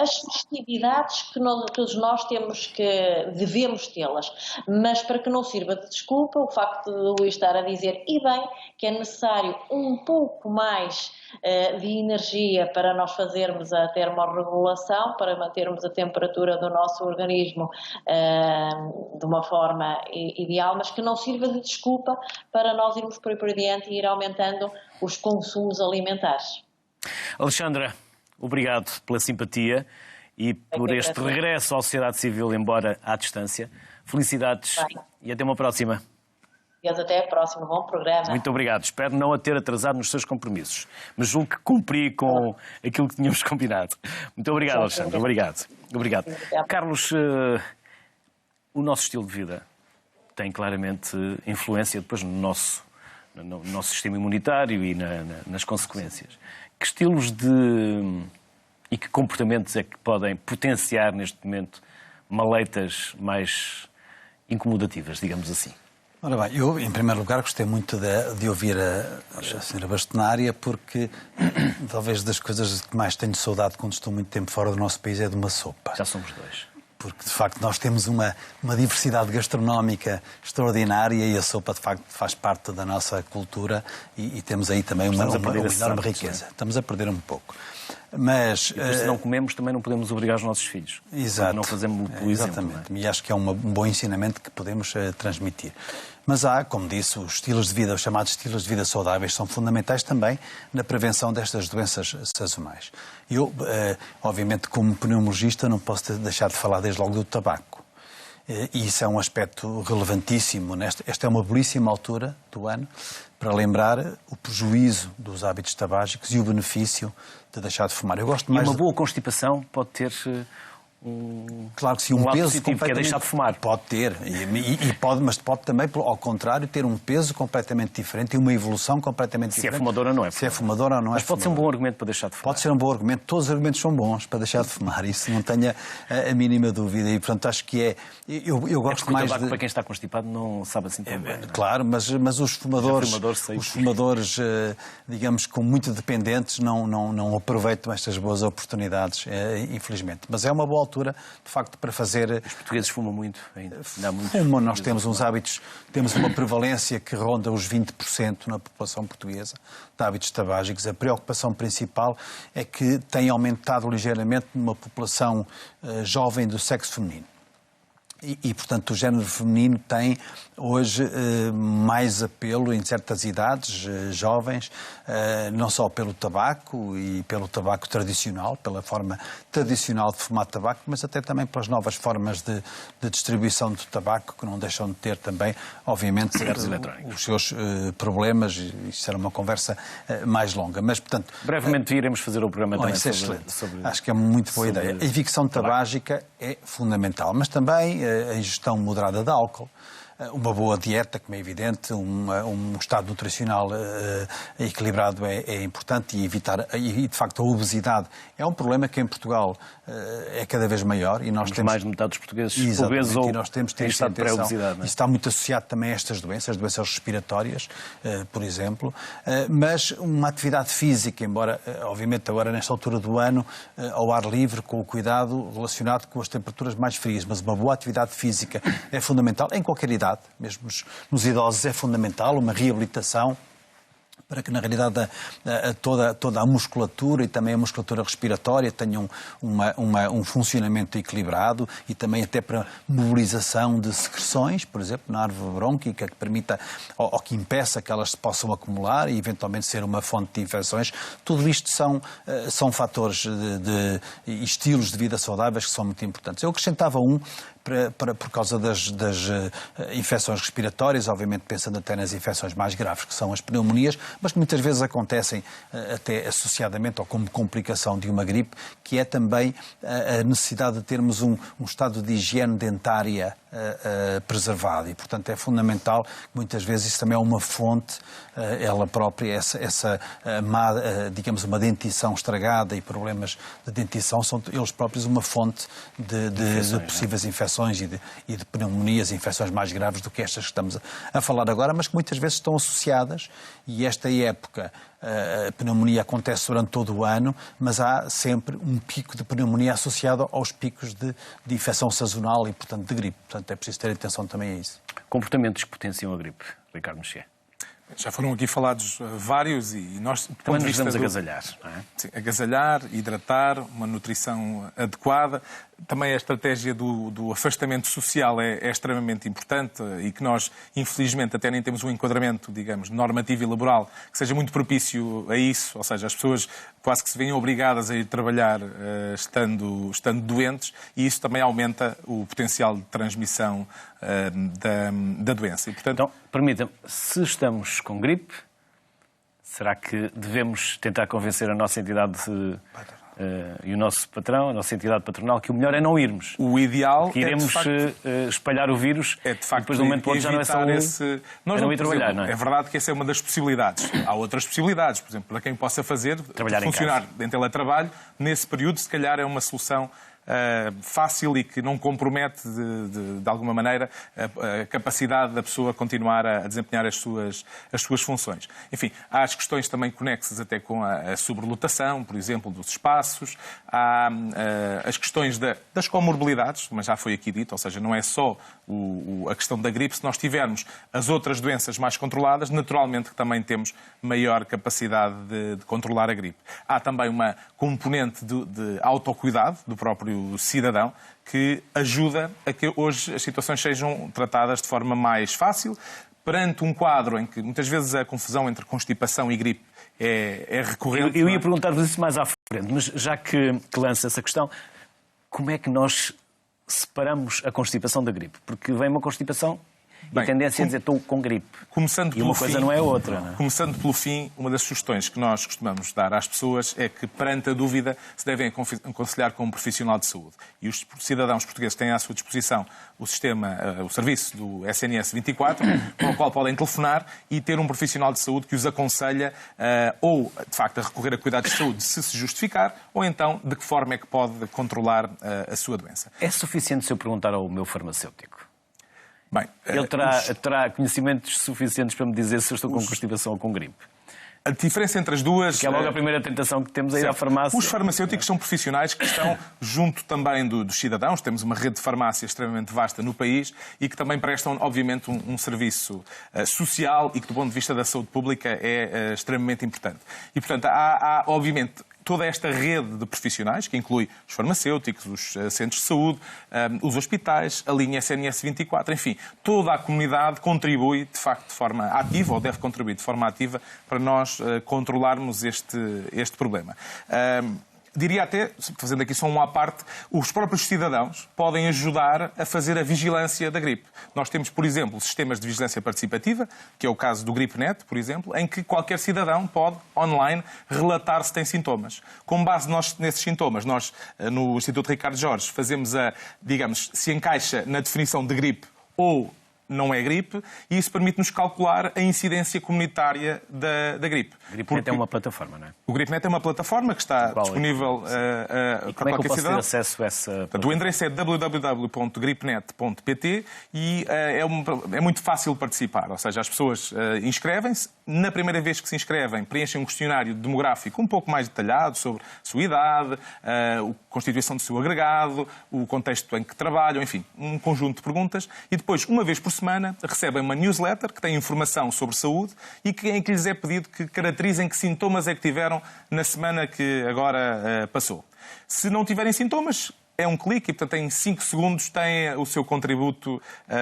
[SPEAKER 5] as festividades que todos nós devemos tê-las. Mas para que não sirva de desculpa, o facto de Luís estar a dizer, e bem, que é necessário um pouco mais de energia para nós fazermos a termorregulação, para mantermos a temperatura do nosso organismo de uma forma ideal, mas que não sirva de desculpa para nós irmos por diante e ir aumentando os consumos alimentares.
[SPEAKER 1] Alexandra, obrigado pela simpatia e por este regresso à sociedade civil, embora à distância. Felicidades e até uma próxima.
[SPEAKER 5] Até a próxima. Bom programa.
[SPEAKER 1] Muito obrigado. Espero não a ter atrasado nos seus compromissos, mas julgo que cumpri com aquilo que tínhamos combinado. Muito obrigado, Alexandra. Obrigado. Carlos, o nosso estilo de vida tem claramente influência depois no nosso sistema imunitário e nas consequências. Que estilos e que comportamentos é que podem potenciar neste momento maleitas mais incomodativas, digamos assim?
[SPEAKER 2] Ora bem, eu, em primeiro lugar, gostei muito de ouvir a senhora bastonária, porque talvez das coisas que mais tenho saudade quando estou muito tempo fora do nosso país é de uma sopa.
[SPEAKER 1] Já somos 2.
[SPEAKER 2] porque de facto nós temos uma diversidade gastronómica extraordinária e a sopa de facto faz parte da nossa cultura e temos aí também uma enorme riqueza. Estamos a perder um pouco. Mas
[SPEAKER 1] se não comemos, também não podemos obrigar os nossos filhos.
[SPEAKER 2] Exato.
[SPEAKER 1] Não fazemos o
[SPEAKER 2] exatamente.
[SPEAKER 1] Exemplo, não é?
[SPEAKER 2] E acho que é um bom ensinamento que podemos transmitir. Mas há, como disse, os estilos de vida, os chamados estilos de vida saudáveis, são fundamentais também na prevenção destas doenças sazonais. Eu, obviamente, como pneumologista, não posso deixar de falar desde logo do tabaco. E isso é um aspecto relevantíssimo. Esta é uma belíssima altura do ano para lembrar o prejuízo dos hábitos tabágicos e o benefício de deixar de fumar. Eu gosto mais
[SPEAKER 1] uma boa constipação pode ter
[SPEAKER 2] claro que sim,
[SPEAKER 1] um
[SPEAKER 2] peso
[SPEAKER 1] positivo, que é deixar de fumar.
[SPEAKER 2] Pode ter, mas pode também, ao contrário, ter um peso completamente diferente e uma evolução completamente diferente.
[SPEAKER 1] Se é fumador ou não é.
[SPEAKER 2] Se é fumador ou não é.
[SPEAKER 1] Mas pode ser um bom argumento para deixar de fumar.
[SPEAKER 2] Pode ser um bom argumento. Todos os argumentos são bons para deixar de fumar. Isso não tenha a mínima dúvida. E, portanto, acho que é... Eu gosto mais
[SPEAKER 1] de... para quem está constipado, não sabe assim tão bem.
[SPEAKER 2] Claro, mas os fumadores, digamos, com muito dependentes, não aproveitam estas boas oportunidades, infelizmente. Mas é uma boa altura, de facto, para fazer...
[SPEAKER 1] Os portugueses fumam muito ainda.
[SPEAKER 2] Nós temos uns hábitos, temos uma prevalência que ronda os 20% na população portuguesa de hábitos tabágicos. A preocupação principal é que tem aumentado ligeiramente numa população jovem do sexo feminino. E, portanto, o género feminino tem hoje mais apelo em certas idades, jovens, não só pelo tabaco e pelo tabaco tradicional, pela forma tradicional de fumar tabaco, mas até também pelas novas formas de distribuição do tabaco, que não deixam de ter também, obviamente, os seus problemas. Isso será uma conversa mais longa. Mas, portanto...
[SPEAKER 1] Brevemente iremos fazer o programa também
[SPEAKER 2] sobre... Acho que é muito boa ideia. A evicção tabágica é fundamental, mas também a ingestão moderada de álcool, uma boa dieta, como é evidente, um estado nutricional equilibrado é importante, e evitar, e de facto a obesidade é um problema que em Portugal é cada vez maior e nós temos
[SPEAKER 1] mais de metade dos portugueses obesos ou
[SPEAKER 2] nós temos de ter
[SPEAKER 1] estado de pré-obesidade.
[SPEAKER 2] Isso está muito associado também a estas doenças respiratórias, por exemplo, mas uma atividade física, embora obviamente agora nesta altura do ano ao ar livre, com o cuidado relacionado com as temperaturas mais frias, mas uma boa atividade física é fundamental em qualquer idade. Mesmo nos idosos é fundamental uma reabilitação para que, na realidade, toda a musculatura e também a musculatura respiratória tenham um funcionamento equilibrado, e também até para mobilização de secreções, por exemplo, na árvore brônquica, que permita ou que impeça que elas se possam acumular e, eventualmente, ser uma fonte de infecções. Tudo isto são fatores de estilos de vida saudáveis que são muito importantes. Eu acrescentava por causa das infecções respiratórias, obviamente pensando até nas infecções mais graves, que são as pneumonias, mas que muitas vezes acontecem até associadamente ou como complicação de uma gripe, que é também a necessidade de termos um estado de higiene dentária preservado. E, portanto, é fundamental que muitas vezes isso também é uma fonte, ela própria, essa digamos, uma dentição estragada e problemas de dentição são eles próprios uma fonte de possíveis infecções e de pneumonias, infecções mais graves do que estas que estamos a falar agora, mas que muitas vezes estão associadas, e esta época a pneumonia acontece durante todo o ano, mas há sempre um pico de pneumonia associado aos picos de infecção sazonal e, portanto, de gripe. Portanto, é preciso ter atenção também a isso.
[SPEAKER 1] Comportamentos que potenciam a gripe, Ricardo Mexia.
[SPEAKER 3] Já foram aqui falados vários e nós...
[SPEAKER 1] Quando nos vamos agasalhar, não é?
[SPEAKER 3] Sim, agasalhar, hidratar, uma nutrição adequada. Também a estratégia do afastamento social é extremamente importante, e que nós, infelizmente, até nem temos um enquadramento, digamos, normativo e laboral que seja muito propício a isso. Ou seja, as pessoas quase que se veem obrigadas a ir trabalhar estando doentes, e isso também aumenta o potencial de transmissão da doença. E, portanto...
[SPEAKER 1] Então, permita-me, se estamos com gripe, será que devemos tentar convencer a nossa entidade e o nosso patrão, a nossa entidade patronal, que o melhor é não irmos?
[SPEAKER 3] O ideal
[SPEAKER 1] que iremos espalhar o vírus,
[SPEAKER 3] é de facto,
[SPEAKER 1] e depois de um momento para o outro já não é só não ir trabalhar, não é?
[SPEAKER 3] É verdade que essa é uma das possibilidades. Há outras possibilidades, por exemplo, para quem possa funcionar em teletrabalho, nesse período, se calhar é uma solução fácil e que não compromete de alguma maneira a capacidade da pessoa continuar a desempenhar as suas funções. Enfim, há as questões também conexas até com a sobrelotação, por exemplo, dos espaços, há as questões das comorbilidades, mas já foi aqui dito, ou seja, não é só a questão da gripe. Se nós tivermos as outras doenças mais controladas, naturalmente que também temos maior capacidade de controlar a gripe. Há também uma componente de autocuidado do próprio cidadão que ajuda a que hoje as situações sejam tratadas de forma mais fácil, perante um quadro em que muitas vezes a confusão entre constipação e gripe é recorrente.
[SPEAKER 1] Eu ia perguntar-vos isso mais à frente, mas já que lança essa questão, como é que nós separamos a constipação da gripe? Porque vem uma constipação e a tendência é dizer estou com gripe. E uma coisa não é outra. Não é?
[SPEAKER 3] Começando pelo fim, uma das sugestões que nós costumamos dar às pessoas é que, perante a dúvida, se devem aconselhar com um profissional de saúde. E os cidadãos portugueses têm à sua disposição o serviço do SNS 24, com o qual podem telefonar e ter um profissional de saúde que os aconselha ou, de facto, a recorrer a cuidados de saúde se justificar, ou então de que forma é que pode controlar a sua doença.
[SPEAKER 1] É suficiente se eu perguntar ao meu farmacêutico?
[SPEAKER 3] Bem,
[SPEAKER 1] ele terá conhecimentos suficientes para me dizer se eu estou com constipação ou com gripe?
[SPEAKER 3] A diferença entre as duas...
[SPEAKER 1] Que é logo a primeira tentação que temos a ir à farmácia.
[SPEAKER 3] Os farmacêuticos são profissionais que estão junto também dos cidadãos. Temos uma rede de farmácias extremamente vasta no país e que também prestam, obviamente, um serviço social e que, do ponto de vista da saúde pública, é extremamente importante. E, portanto, há obviamente, toda esta rede de profissionais, que inclui os farmacêuticos, os centros de saúde, os hospitais, a linha SNS 24, enfim, toda a comunidade contribui, de facto, de forma ativa, ou deve contribuir de forma ativa, para nós controlarmos este problema. Diria até, fazendo aqui só uma à parte, os próprios cidadãos podem ajudar a fazer a vigilância da gripe. Nós temos, por exemplo, sistemas de vigilância participativa, que é o caso do GripeNet, por exemplo, em que qualquer cidadão pode, online, relatar se tem sintomas. Com base nesses sintomas, nós, no Instituto Ricardo Jorge, fazemos digamos, se encaixa na definição de gripe ou não é gripe, e isso permite-nos calcular a incidência comunitária da gripe.
[SPEAKER 1] O GripeNet é uma plataforma, não é?
[SPEAKER 3] O GripeNet é uma plataforma que está disponível para qualquer cidadão. Como é que eu posso ter
[SPEAKER 1] acesso a essa plataforma?
[SPEAKER 3] O endereço é www.gripenet.pt e é muito fácil participar. Ou seja, as pessoas inscrevem-se. Na primeira vez que se inscrevem, preenchem um questionário demográfico um pouco mais detalhado sobre a sua idade, a constituição do seu agregado, o contexto em que trabalham, enfim, um conjunto de perguntas. E depois, uma vez por semana, recebem uma newsletter que tem informação sobre saúde e em que lhes é pedido que caracterizem que sintomas é que tiveram na semana que agora passou. Se não tiverem sintomas, é um clique e, portanto, em 5 segundos têm o seu contributo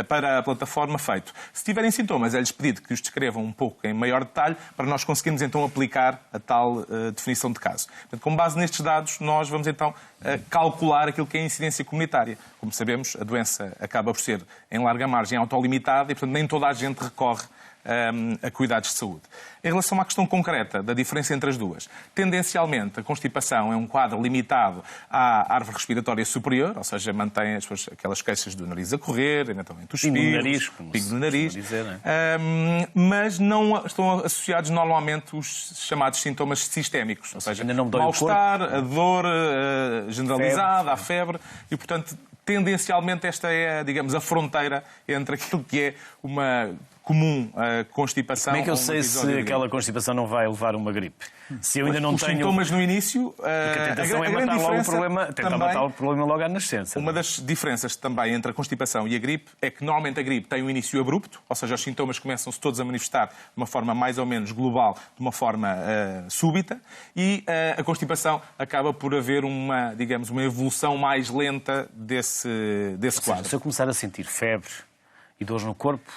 [SPEAKER 3] para a plataforma feito. Se tiverem sintomas, é-lhes pedido que os descrevam um pouco em maior detalhe para nós conseguirmos, então, aplicar a tal definição de caso. Portanto, com base nestes dados, nós vamos, então, calcular aquilo que é a incidência comunitária. Como sabemos, a doença acaba por ser, em larga margem, autolimitada e, portanto, nem toda a gente recorre a cuidados de saúde. Em relação à questão concreta da diferença entre as duas, tendencialmente a constipação é um quadro limitado à árvore respiratória superior, ou seja, mantém aquelas queixas do nariz a correr, eventualmente os espirros, pingo no nariz,
[SPEAKER 1] dizer, não
[SPEAKER 3] é? Mas não estão associados normalmente os chamados sintomas sistémicos, ou seja, mal-estar, a dor generalizada, a febre, e, portanto, tendencialmente esta é, digamos, a fronteira entre aquilo que é uma comum constipação.
[SPEAKER 1] Como é que eu sei se aquela constipação não vai levar a uma gripe? Se eu ainda não tenho...
[SPEAKER 3] Os sintomas no início...
[SPEAKER 1] a tentação é matar logo o problema, tentar matar o problema logo à nascença.
[SPEAKER 3] Uma das diferenças também entre a constipação e a gripe é que normalmente a gripe tem um início abrupto, ou seja, os sintomas começam-se todos a manifestar de uma forma mais ou menos global, de uma forma súbita, e a constipação acaba por haver uma evolução mais lenta desse quadro.
[SPEAKER 1] Se eu começar a sentir febre e dores no corpo,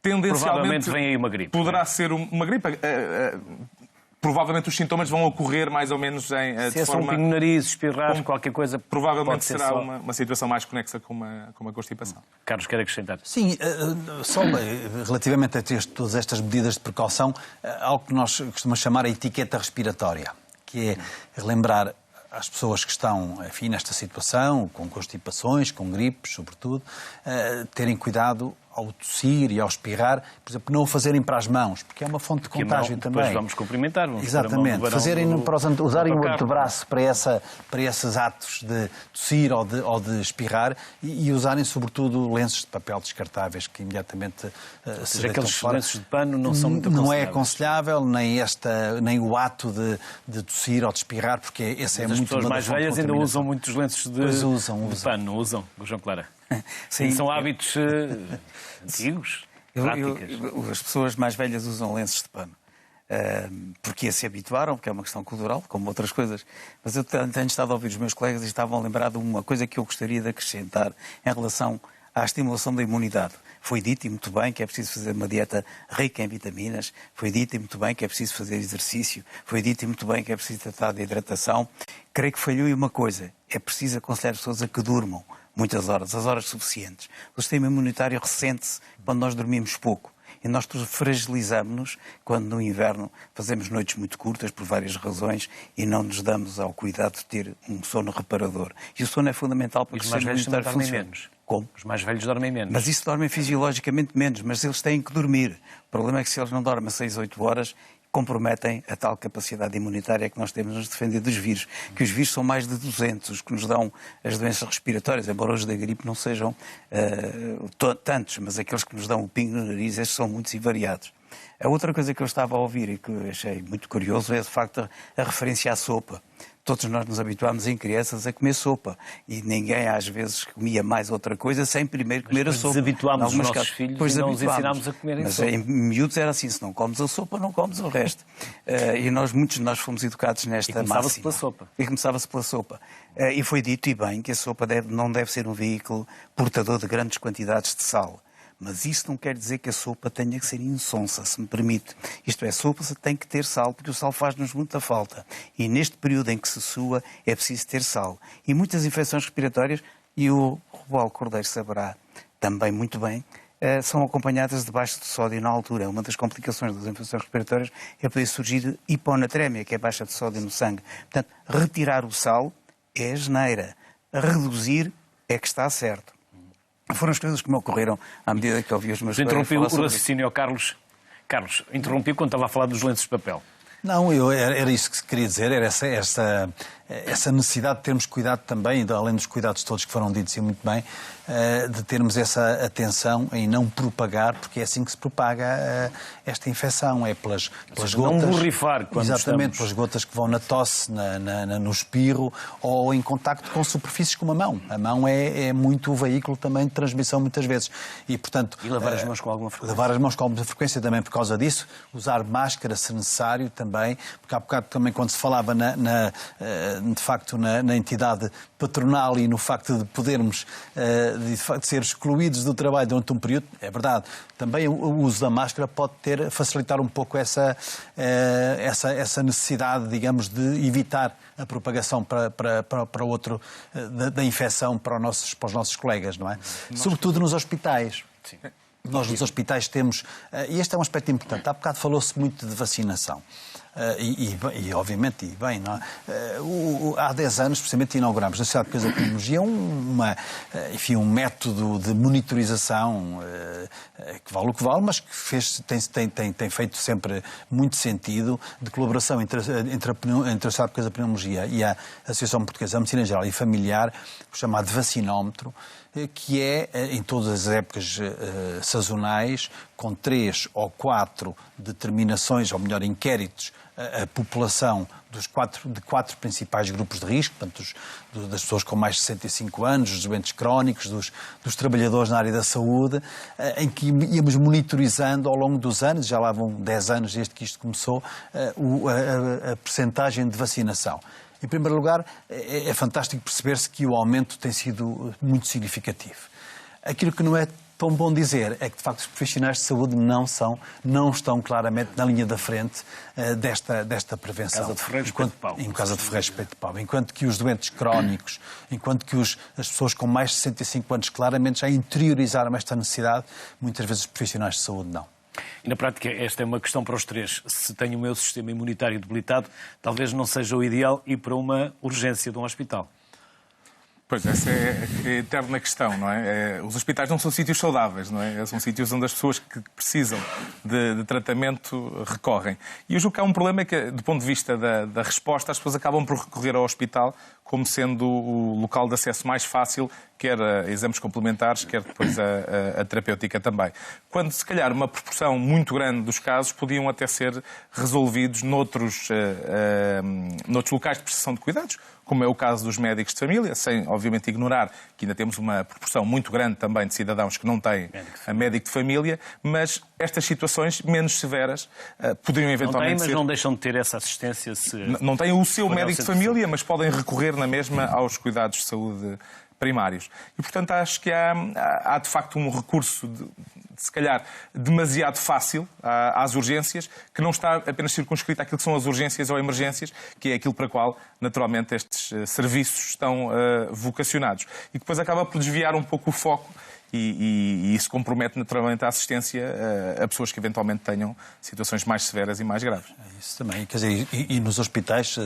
[SPEAKER 3] provavelmente
[SPEAKER 1] vem aí uma gripe.
[SPEAKER 3] Poderá ser uma gripe. Provavelmente os sintomas vão ocorrer mais ou menos de
[SPEAKER 1] forma... Se é um pingo no nariz, espirrar, qualquer coisa...
[SPEAKER 3] Provavelmente será uma situação mais conexa com uma constipação.
[SPEAKER 1] Carlos, quer acrescentar?
[SPEAKER 2] Sim, só relativamente a todas estas medidas de precaução, algo que nós costumamos chamar a etiqueta respiratória, que é relembrar às pessoas que estão, enfim, nesta situação, com constipações, com gripes, sobretudo, terem cuidado ao tossir e ao espirrar, por exemplo, não o fazerem para as mãos, porque é uma fonte de contágio também.
[SPEAKER 1] Depois vamos cumprimentar.
[SPEAKER 2] Exatamente. Usarem o antebraço para esses atos de tossir ou de espirrar e usarem, sobretudo, lenços de papel descartáveis que imediatamente se deitam
[SPEAKER 1] aqueles
[SPEAKER 2] fora.
[SPEAKER 1] lenços de pano não são muito aconselháveis.
[SPEAKER 2] Não é aconselhável, nem o ato de tossir ou de espirrar, porque esse é muito...
[SPEAKER 1] As pessoas mais velhas ainda usam muitos lenços de pano, não usam, João Clara? Sim, são hábitos antigos, práticas.
[SPEAKER 4] As pessoas mais velhas usam lenços de pano. Porque se habituaram, porque é uma questão cultural, como outras coisas. Mas eu tenho estado a ouvir os meus colegas e estavam a lembrar de uma coisa que eu gostaria de acrescentar em relação à estimulação da imunidade. Foi dito e muito bem que é preciso fazer uma dieta rica em vitaminas, foi dito e muito bem que é preciso fazer exercício, foi dito e muito bem que é preciso tratar de hidratação. Creio que falhou em uma coisa, é preciso aconselhar as pessoas a que durmam muitas horas, as horas suficientes. O sistema imunitário ressente-se quando nós dormimos pouco. E nós fragilizamos-nos quando no inverno fazemos noites muito curtas por várias razões e não nos damos ao cuidado de ter um sono reparador. E o sono é fundamental para que o sistema imunitário funcione. Como?
[SPEAKER 1] Os mais velhos dormem menos.
[SPEAKER 4] Mas isso dormem fisiologicamente menos, mas eles têm que dormir. O problema é que se eles não dormem 6, 8 horas, comprometem a tal capacidade imunitária que nós temos de nos defender dos vírus. Que os vírus são mais de 200, os que nos dão as doenças respiratórias, embora os da gripe não sejam tantos, mas aqueles que nos dão o pingo no nariz, estes são muitos e variados. A outra coisa que eu estava a ouvir e que achei muito curioso é, de facto, a referência à sopa. Todos nós nos habituámos em crianças a comer sopa e ninguém às vezes comia mais outra coisa sem primeiro comer a sopa.
[SPEAKER 1] Desabituámos os nossos filhos e não os ensinámos a comerem sopa.
[SPEAKER 4] Mas em miúdos era assim, se não comes a sopa, não comes o resto. E muitos de nós fomos educados nesta máxima.
[SPEAKER 1] E começava-se pela sopa.
[SPEAKER 4] E começava-se pela sopa. E foi dito e bem que a sopa não deve ser um veículo portador de grandes quantidades de sal. Mas isso não quer dizer que a sopa tenha que ser insonsa, se me permite. Isto é, a sopa tem que ter sal, porque o sal faz-nos muita falta. E neste período em que se sua, é preciso ter sal. E muitas infecções respiratórias, e o Romualdo Cordeiro saberá também muito bem, são acompanhadas de baixo de sódio na altura. Uma das complicações das infecções respiratórias é poder surgir hiponatremia, que é baixa de sódio no sangue. Portanto, retirar o sal é asneira. Reduzir é que está certo. Foram as coisas que me ocorreram à medida que ouvi os meus colegas
[SPEAKER 1] falar sobre... Interrompi o raciocínio ao Carlos. Carlos, interrompi quando estava a falar dos lenços de papel.
[SPEAKER 2] Não, era isso que queria dizer, era essa necessidade de termos cuidado também, além dos cuidados todos que foram ditos e muito bem, de termos essa atenção em não propagar, porque é assim que se propaga esta infecção, é pelas gotas...
[SPEAKER 1] Não borrifar quando
[SPEAKER 2] exatamente, pelas gotas que vão na tosse, no espirro, ou em contacto com superfícies como a mão. A mão é muito o veículo também de transmissão muitas vezes. E, portanto...
[SPEAKER 1] E lavar as mãos com alguma frequência.
[SPEAKER 2] Lavar as mãos com alguma frequência também por causa disso. Usar máscara se necessário também, porque há bocado também quando se falava de facto na entidade patronal e no facto de podermos de ser excluídos do trabalho durante um período, é verdade. Também o uso da máscara pode facilitar um pouco essa necessidade, digamos, de evitar a propagação para o outro da infecção para os nossos colegas, não é? Sobretudo nos hospitais. Sim. Nós nos hospitais temos, e este é um aspecto importante, há bocado falou-se muito de vacinação. E obviamente, e bem, não é? Há 10 anos, precisamente, inauguramos na Sociedade Portuguesa de Pneumologia um método de monitorização que vale o que vale, mas que tem feito sempre muito sentido, de colaboração entre a Sociedade Portuguesa de Pneumologia e a Associação Portuguesa de Medicina Geral e Familiar, o chamado vacinómetro, que é, em todas as épocas sazonais, com 3 ou 4 determinações, ou melhor, inquéritos, a população de 4 principais grupos de risco, portanto, das pessoas com mais de 65 anos, dos doentes crónicos, dos trabalhadores na área da saúde, em que íamos monitorizando ao longo dos anos, já lá vão 10 anos desde que isto começou, a percentagem de vacinação. Em primeiro lugar, é fantástico perceber-se que o aumento tem sido muito significativo. Aquilo que não é tão bom dizer é que, de facto, os profissionais de saúde não estão claramente na linha da frente desta prevenção.
[SPEAKER 1] Casa de Ferreiros, Espeto de Pau.
[SPEAKER 2] Em Casa de Ferreiros, Espeto de Pau. Enquanto que os doentes crónicos, enquanto que as pessoas com mais de 65 anos claramente já interiorizaram esta necessidade, muitas vezes os profissionais de saúde não.
[SPEAKER 1] E na prática, esta é uma questão para os três. Se tenho o meu sistema imunitário debilitado, talvez não seja o ideal ir para uma urgência de um hospital.
[SPEAKER 3] Pois, essa é a eterna questão, não é? Os hospitais não são sítios saudáveis, não é? São sítios onde as pessoas que precisam de tratamento recorrem. E eu julgo que há um problema que, do ponto de vista da resposta, as pessoas acabam por recorrer ao hospital como sendo o local de acesso mais fácil, quer a exames complementares, quer depois a terapêutica também. Quando, se calhar, uma proporção muito grande dos casos podiam até ser resolvidos noutros locais de prestação de cuidados, como é o caso dos médicos de família, sem, obviamente, ignorar que ainda temos uma proporção muito grande também de cidadãos que não têm médico de família, mas estas situações menos severas poderiam eventualmente
[SPEAKER 1] ser... Não têm, mas não deixam de ter essa assistência se...
[SPEAKER 3] Não têm o seu médico de família, mas podem recorrer na mesma aos cuidados de saúde primários. E, portanto, acho que há de facto um recurso, se calhar, demasiado fácil às urgências, que não está apenas circunscrito àquilo que são as urgências ou emergências, que é aquilo para o qual, naturalmente, estes serviços estão vocacionados. E que depois acaba por desviar um pouco o foco e isso compromete, naturalmente, a assistência a pessoas que, eventualmente, tenham situações mais severas e mais graves.
[SPEAKER 2] Isso também. Quer dizer, e nos hospitais,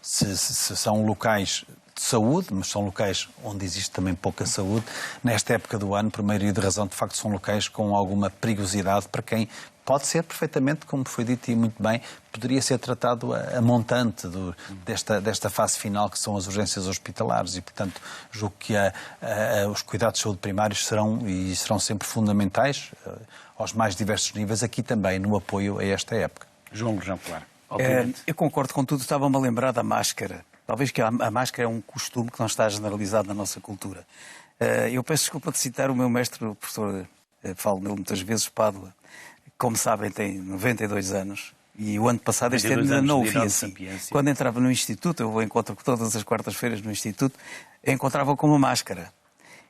[SPEAKER 2] se são locais de saúde, mas são locais onde existe também pouca saúde, nesta época do ano, por maioria de razão, de facto, são locais com alguma perigosidade para quem pode ser perfeitamente, como foi dito e muito bem, poderia ser tratado a montante desta fase final, que são as urgências hospitalares, e, portanto, julgo que os cuidados de saúde primários serão sempre fundamentais, aos mais diversos níveis, aqui também, no apoio a esta época.
[SPEAKER 1] João Gurjão, claro.
[SPEAKER 4] Eu concordo com tudo, estava-me a lembrar da máscara. Talvez que a máscara é um costume que não está generalizado na nossa cultura. Eu peço desculpa de citar o meu mestre, o professor, falo nele muitas vezes, Pádua. Como sabem, tem 92 anos. E o ano passado, este ano, ainda não o vi assim. Quando entrava no Instituto, eu vou encontro todas as quartas-feiras no Instituto, encontrava com uma máscara.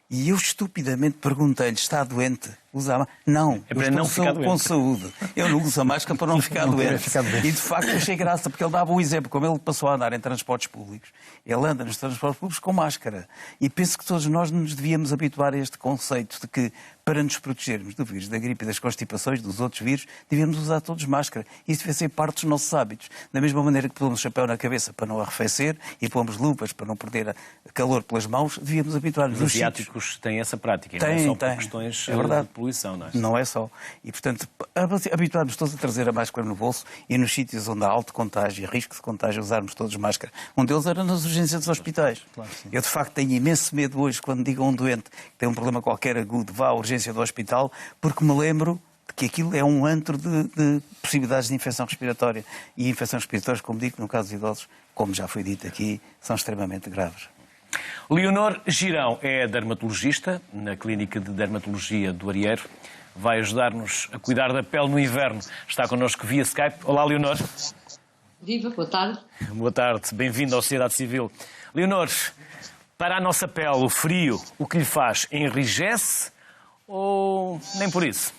[SPEAKER 4] E eu estupidamente perguntei-lhe, está doente? Usa máscara? Não,
[SPEAKER 1] é para não ficar doente.
[SPEAKER 4] Com saúde. Eu não uso a máscara para não ficar doente. E de facto achei graça, porque ele dava um exemplo, como ele passou a andar em transportes públicos, ele anda nos transportes públicos com máscara. E penso que todos nós nos devíamos habituar a este conceito de que, para nos protegermos do vírus, da gripe e das constipações, dos outros vírus, devíamos usar todos máscara. Isso deve ser parte dos nossos hábitos. Da mesma maneira que pomos chapéu na cabeça para não arrefecer e pomos lupas para não perder calor pelas mãos, devíamos habituar-nos.
[SPEAKER 1] Os asiáticos têm essa prática, não só por questões de poluição, não é?
[SPEAKER 4] Não é só. E, portanto, habituarmos todos a trazer a máscara no bolso e nos sítios onde há alto contágio e risco de contágio, usarmos todos máscara. Um deles era nas urgências dos hospitais. Claro, eu, de facto, tenho imenso medo hoje quando digo a um doente que tem um problema qualquer agudo, vá à urgência do hospital, porque me lembro de que aquilo é um antro de possibilidades de infecção respiratória. E infecções respiratórias, como digo, no caso dos idosos, como já foi dito aqui, são extremamente graves.
[SPEAKER 1] Leonor Girão é dermatologista na Clínica de Dermatologia do Arieiro. Vai ajudar-nos a cuidar da pele no inverno. Está connosco via Skype. Olá, Leonor.
[SPEAKER 6] Viva, boa tarde.
[SPEAKER 1] Boa tarde, bem-vindo à Sociedade Civil. Leonor, para a nossa pele, o frio, o que lhe faz? Enrijece ou nem por isso?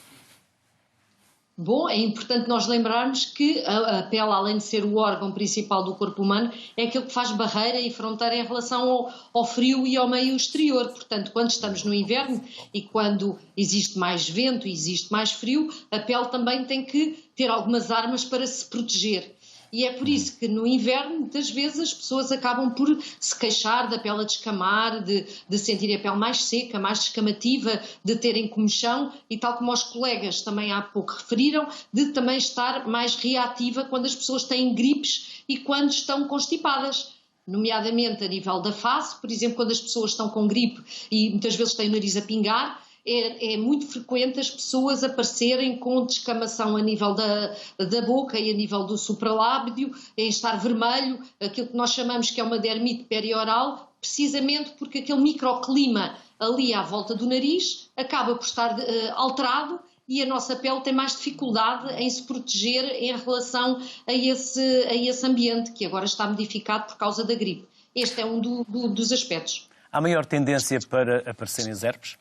[SPEAKER 6] Bom, é importante nós lembrarmos que a pele, além de ser o órgão principal do corpo humano, é aquilo que faz barreira e fronteira em relação ao frio e ao meio exterior. Portanto, quando estamos no inverno e quando existe mais vento e existe mais frio, a pele também tem que ter algumas armas para se proteger. E é por isso que no inverno, muitas vezes, as pessoas acabam por se queixar da pele a descamar, de sentir a pele mais seca, mais descamativa, de terem comichão e, tal como os colegas também há pouco referiram, de também estar mais reativa quando as pessoas têm gripes e quando estão constipadas. Nomeadamente a nível da face, por exemplo, quando as pessoas estão com gripe e muitas vezes têm o nariz a pingar, é muito frequente as pessoas aparecerem com descamação a nível da boca e a nível do supralábio, em estar vermelho, aquilo que nós chamamos que é uma dermite perioral, precisamente porque aquele microclima ali à volta do nariz acaba por estar alterado e a nossa pele tem mais dificuldade em se proteger em relação a esse ambiente que agora está modificado por causa da gripe. Este é um dos aspectos.
[SPEAKER 1] Há maior tendência para aparecerem os herpes?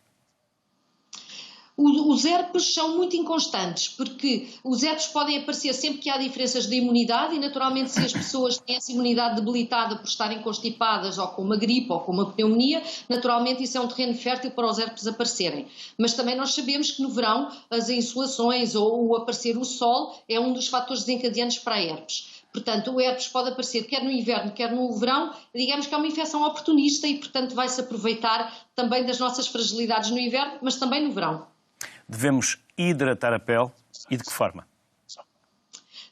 [SPEAKER 6] Os herpes são muito inconstantes, porque os herpes podem aparecer sempre que há diferenças de imunidade e, naturalmente, se as pessoas têm essa imunidade debilitada por estarem constipadas ou com uma gripe ou com uma pneumonia, naturalmente isso é um terreno fértil para os herpes aparecerem. Mas também nós sabemos que no verão as insolações ou o aparecer o sol é um dos fatores desencadeantes para a herpes. Portanto, o herpes pode aparecer quer no inverno, quer no verão. Digamos que é uma infecção oportunista e, portanto, vai-se aproveitar também das nossas fragilidades no inverno, mas também no verão.
[SPEAKER 1] Devemos hidratar a pele e de que forma?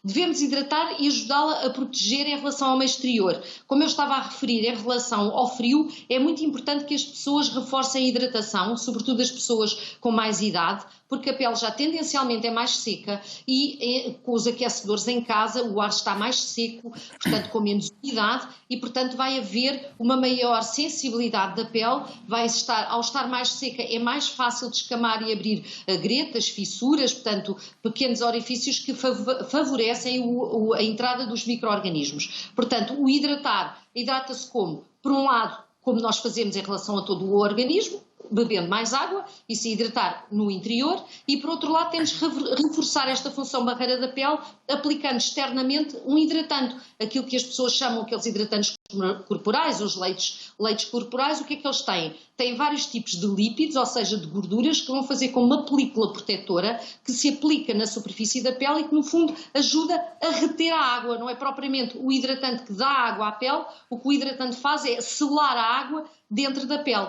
[SPEAKER 6] Devemos hidratar e ajudá-la a proteger em relação ao meio exterior. Como eu estava a referir em relação ao frio, é muito importante que as pessoas reforcem a hidratação, sobretudo as pessoas com mais idade, porque a pele já tendencialmente é mais seca e com os aquecedores em casa o ar está mais seco, portanto com menos umidade e portanto vai haver uma maior sensibilidade da pele, ao estar mais seca é mais fácil de escamar e abrir gretas, fissuras, portanto pequenos orifícios que favorecem a entrada dos micro-organismos. Portanto, o hidrata-se como? Por um lado, como nós fazemos em relação a todo o organismo, bebendo mais água e se hidratar no interior e, por outro lado, temos que reforçar esta função barreira da pele aplicando externamente um hidratante, aquilo que as pessoas chamam aqueles hidratantes corporais, os leites corporais. O que é que eles têm? Têm vários tipos de lípidos, ou seja, de gorduras, que vão fazer como uma película protetora que se aplica na superfície da pele e que, no fundo, ajuda a reter a água. Não é propriamente o hidratante que dá água à pele, o que o hidratante faz é selar a água dentro da pele.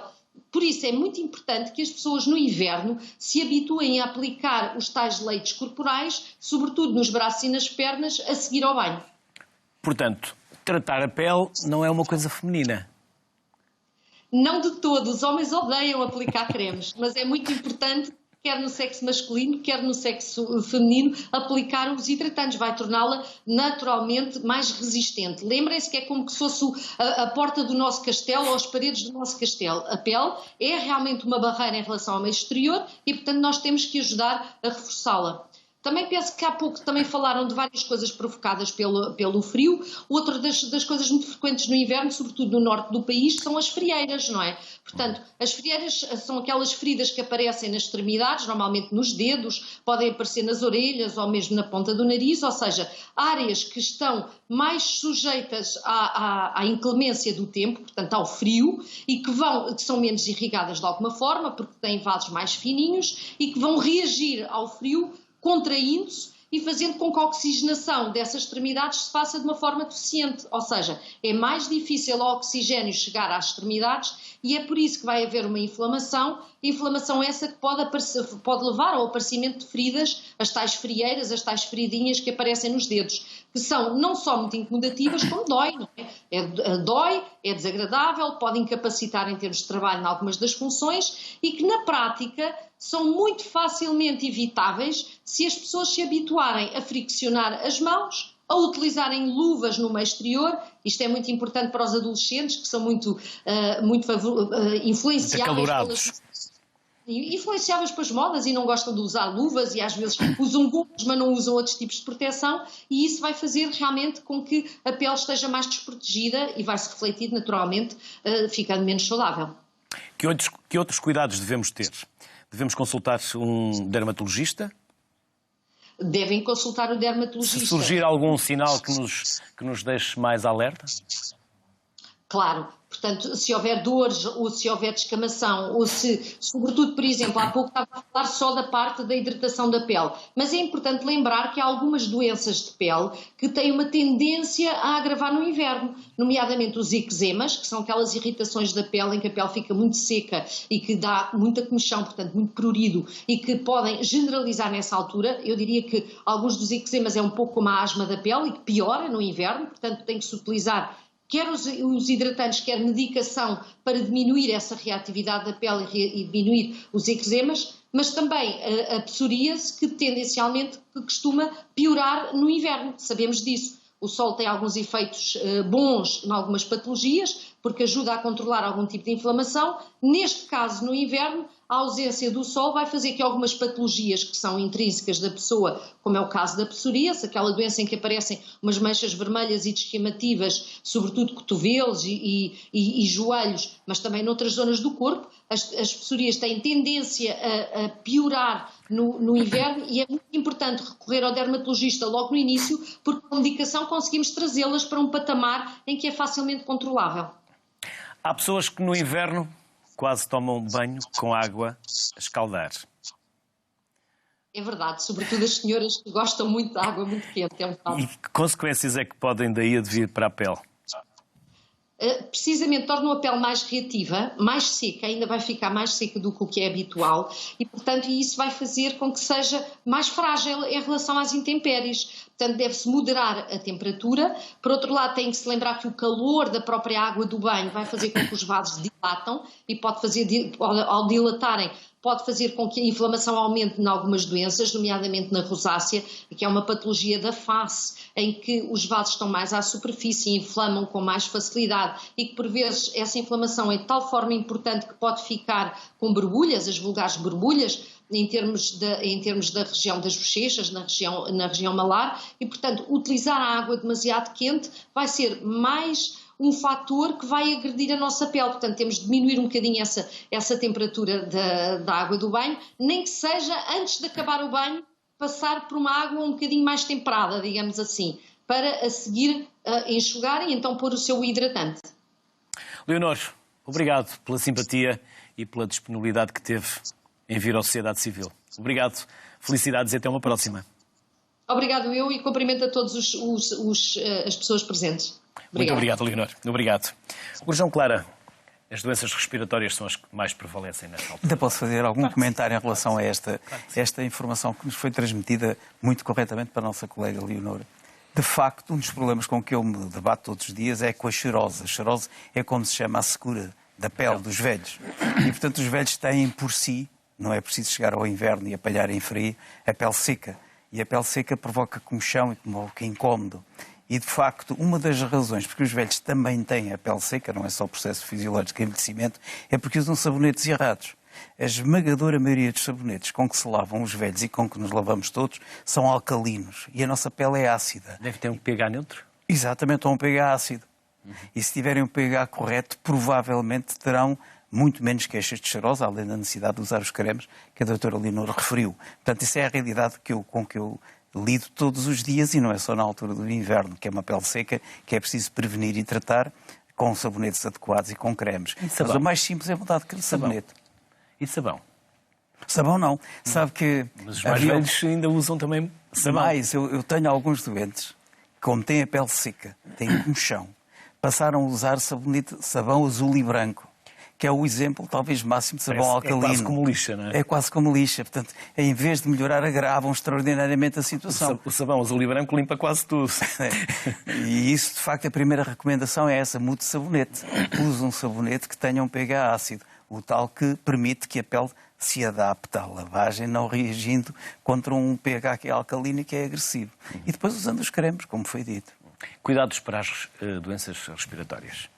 [SPEAKER 6] Por isso é muito importante que as pessoas no inverno se habituem a aplicar os tais leites corporais, sobretudo nos braços e nas pernas, a seguir ao banho.
[SPEAKER 1] Portanto, tratar a pele não é uma coisa feminina.
[SPEAKER 6] Não de todo. Os homens odeiam aplicar cremes, mas é muito importante, quer no sexo masculino, quer no sexo feminino, aplicar os hidratantes. Vai torná-la naturalmente mais resistente. Lembrem-se que é como se fosse a porta do nosso castelo ou as paredes do nosso castelo. A pele é realmente uma barreira em relação ao meio exterior e, portanto, nós temos que ajudar a reforçá-la. Também penso que há pouco também falaram de várias coisas provocadas pelo frio. Outra das coisas muito frequentes no inverno, sobretudo no norte do país, são as frieiras, não é? Portanto, as frieiras são aquelas feridas que aparecem nas extremidades, normalmente nos dedos, podem aparecer nas orelhas ou mesmo na ponta do nariz, ou seja, áreas que estão mais sujeitas à inclemência do tempo, portanto ao frio, e que são menos irrigadas de alguma forma, porque têm vasos mais fininhos e que vão reagir ao frio contraindo-se e fazendo com que a oxigenação dessas extremidades se faça de uma forma deficiente, ou seja, é mais difícil o oxigênio chegar às extremidades e é por isso que vai haver uma inflamação essa que pode levar ao aparecimento de feridas, as tais frieiras, as tais feridinhas que aparecem nos dedos, que são não só muito incomodativas, como dói, não é? Dói, é desagradável, pode incapacitar em termos de trabalho em algumas das funções e que na prática são muito facilmente evitáveis se as pessoas se habituarem a friccionar as mãos, a utilizarem luvas no meio exterior. Isto é muito importante para os adolescentes, que são muito influenciáveis pelas modas e não gostam de usar luvas e às vezes usam gomas, mas não usam outros tipos de proteção, e isso vai fazer realmente com que a pele esteja mais desprotegida e vai se refletir naturalmente ficando menos saudável.
[SPEAKER 1] Que outros cuidados devemos ter? Devemos consultar um dermatologista?
[SPEAKER 6] Devem consultar o dermatologista.
[SPEAKER 1] Se surgir algum sinal que nos deixe mais alerta?
[SPEAKER 6] Claro. Portanto, se houver dores ou se houver descamação ou se, sobretudo, por exemplo, há pouco estava a falar só da parte da hidratação da pele, mas é importante lembrar que há algumas doenças de pele que têm uma tendência a agravar no inverno, nomeadamente os eczemas, que são aquelas irritações da pele em que a pele fica muito seca e que dá muita comichão, portanto muito prurido, e que podem generalizar nessa altura. Eu diria que alguns dos eczemas é um pouco como a asma da pele e que piora no inverno, portanto tem que se utilizar quer os hidratantes, quer medicação para diminuir essa reatividade da pele e diminuir os eczemas, mas também a psoríase, que tendencialmente costuma piorar no inverno, sabemos disso. O sol tem alguns efeitos bons em algumas patologias, porque ajuda a controlar algum tipo de inflamação. Neste caso, no inverno, a ausência do sol vai fazer que algumas patologias que são intrínsecas da pessoa, como é o caso da psoríase, aquela doença em que aparecem umas manchas vermelhas e desquamativas, sobretudo cotovelos e joelhos, mas também noutras zonas do corpo, as psoríases têm tendência a piorar no inverno e é muito importante recorrer ao dermatologista logo no início, porque com a medicação conseguimos trazê-las para um patamar em que é facilmente controlável.
[SPEAKER 1] Há pessoas que no inverno quase tomam banho com água a escaldar.
[SPEAKER 6] É verdade, sobretudo as senhoras que gostam muito de água muito quente. É um bocado.
[SPEAKER 1] E que consequências é que podem daí advir para a pele?
[SPEAKER 6] Precisamente torna a pele mais reativa, mais seca, ainda vai ficar mais seca do que o que é habitual e, portanto, isso vai fazer com que seja mais frágil em relação às intempéries. Portanto, deve-se moderar a temperatura. Por outro lado, tem que se lembrar que o calor da própria água do banho vai fazer com que os vasos dilatam e pode fazer, ao dilatarem, pode fazer com que a inflamação aumente em algumas doenças, nomeadamente na rosácea, que é uma patologia da face, em que os vasos estão mais à superfície e inflamam com mais facilidade e que, por vezes, essa inflamação é de tal forma importante que pode ficar com borbulhas, as vulgares borbulhas, em termos da região das bochechas, na região malar, e, portanto, utilizar a água demasiado quente vai ser mais um fator que vai agredir a nossa pele. Portanto, temos de diminuir um bocadinho essa temperatura da água do banho, nem que seja antes de acabar o banho, passar por uma água um bocadinho mais temperada, digamos assim, para a seguir enxugar e então pôr o seu hidratante.
[SPEAKER 1] Leonor, obrigado pela simpatia e pela disponibilidade que teve em vir à sociedade civil. Obrigado, felicidades e até uma próxima.
[SPEAKER 6] Obrigado eu e cumprimento a todas as pessoas presentes.
[SPEAKER 1] Muito obrigado, Leonor. Obrigado. João Clara, as doenças respiratórias são as que mais prevalecem nesta altura.
[SPEAKER 4] Ainda posso fazer algum comentário em relação a esta informação que nos foi transmitida muito corretamente para a nossa colega Leonor. De facto, um dos problemas com que eu me debato todos os dias é com a xerose. A xerose é como se chama a secura da pele dos velhos. E, portanto, os velhos têm por si, não é preciso chegar ao inverno e apanhar em frio, a pele seca. E a pele seca provoca comichão e provoca incómodo. E, de facto, uma das razões porque os velhos também têm a pele seca, não é só o processo fisiológico de envelhecimento, é porque usam sabonetes errados. A esmagadora maioria dos sabonetes com que se lavam os velhos e com que nos lavamos todos são alcalinos. E a nossa pele é ácida.
[SPEAKER 1] Deve ter um pH neutro?
[SPEAKER 4] Exatamente, ou um pH ácido. E se tiverem um pH correto, provavelmente terão muito menos queixas de xerose, além da necessidade de usar os cremes que a doutora Leonor referiu. Portanto, isso é a realidade com que eu lido todos os dias e não é só na altura do inverno, que é uma pele seca, que é preciso prevenir e tratar com sabonetes adequados e com cremes. Mas o mais simples é mudar de sabonete.
[SPEAKER 1] E sabão?
[SPEAKER 4] Sabão não. Sabe que...
[SPEAKER 1] Mas os mais velhos ainda usam também sabão.
[SPEAKER 4] Mas eu tenho alguns doentes que, como têm a pele seca, têm comichão, passaram a usar sabão azul e branco, que é o exemplo, talvez, máximo de sabão alcalino. É
[SPEAKER 1] quase como lixa, não é?
[SPEAKER 4] É quase como lixa. Portanto, em vez de melhorar, agravam extraordinariamente a situação.
[SPEAKER 1] O sabão azul e branco limpa quase tudo.
[SPEAKER 4] E isso, de facto, a primeira recomendação é essa: mude de sabonete. Use um sabonete que tenha um pH ácido, o tal que permite que a pele se adapte à lavagem, não reagindo contra um pH que é alcalino e que é agressivo. E depois usando os cremes, como foi dito.
[SPEAKER 1] Cuidados para as doenças respiratórias.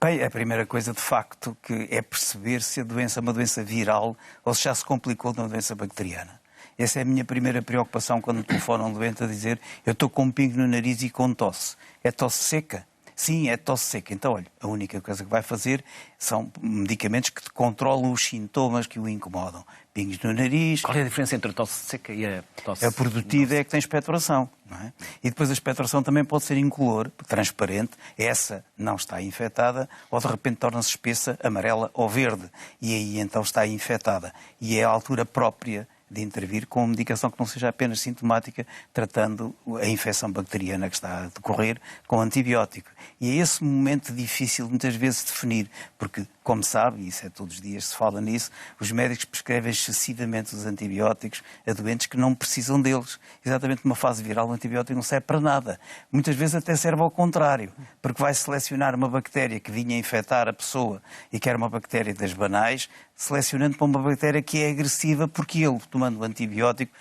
[SPEAKER 4] Bem, a primeira coisa, de facto, que é perceber se a doença é uma doença viral ou se já se complicou de uma doença bacteriana. Essa é a minha primeira preocupação quando me telefona um doente a dizer: eu estou com um pingo no nariz e com tosse. É tosse seca? Sim, é tosse seca. Então, olha, a única coisa que vai fazer são medicamentos que controlam os sintomas que o incomodam. Pingos no nariz...
[SPEAKER 1] Qual é a diferença entre a tosse seca e a tosse...
[SPEAKER 4] A produtida é que tem expectoração, não é? E depois a expectoração também pode ser incolor, transparente. Essa não está infectada, ou de repente torna-se espessa, amarela ou verde. E aí então está infectada. E é a altura própria de intervir com uma medicação que não seja apenas sintomática, tratando a infecção bacteriana que está a decorrer com antibiótico. E é esse momento difícil muitas vezes de definir, porque, como sabe, e isso é todos os dias se fala nisso, os médicos prescrevem excessivamente os antibióticos a doentes que não precisam deles. Exatamente numa fase viral, o antibiótico não serve para nada. Muitas vezes até serve ao contrário, porque vai selecionar uma bactéria que vinha infectar a pessoa e que era uma bactéria das banais, selecionando para uma bactéria que é agressiva, porque ele, tomando o antibiótico,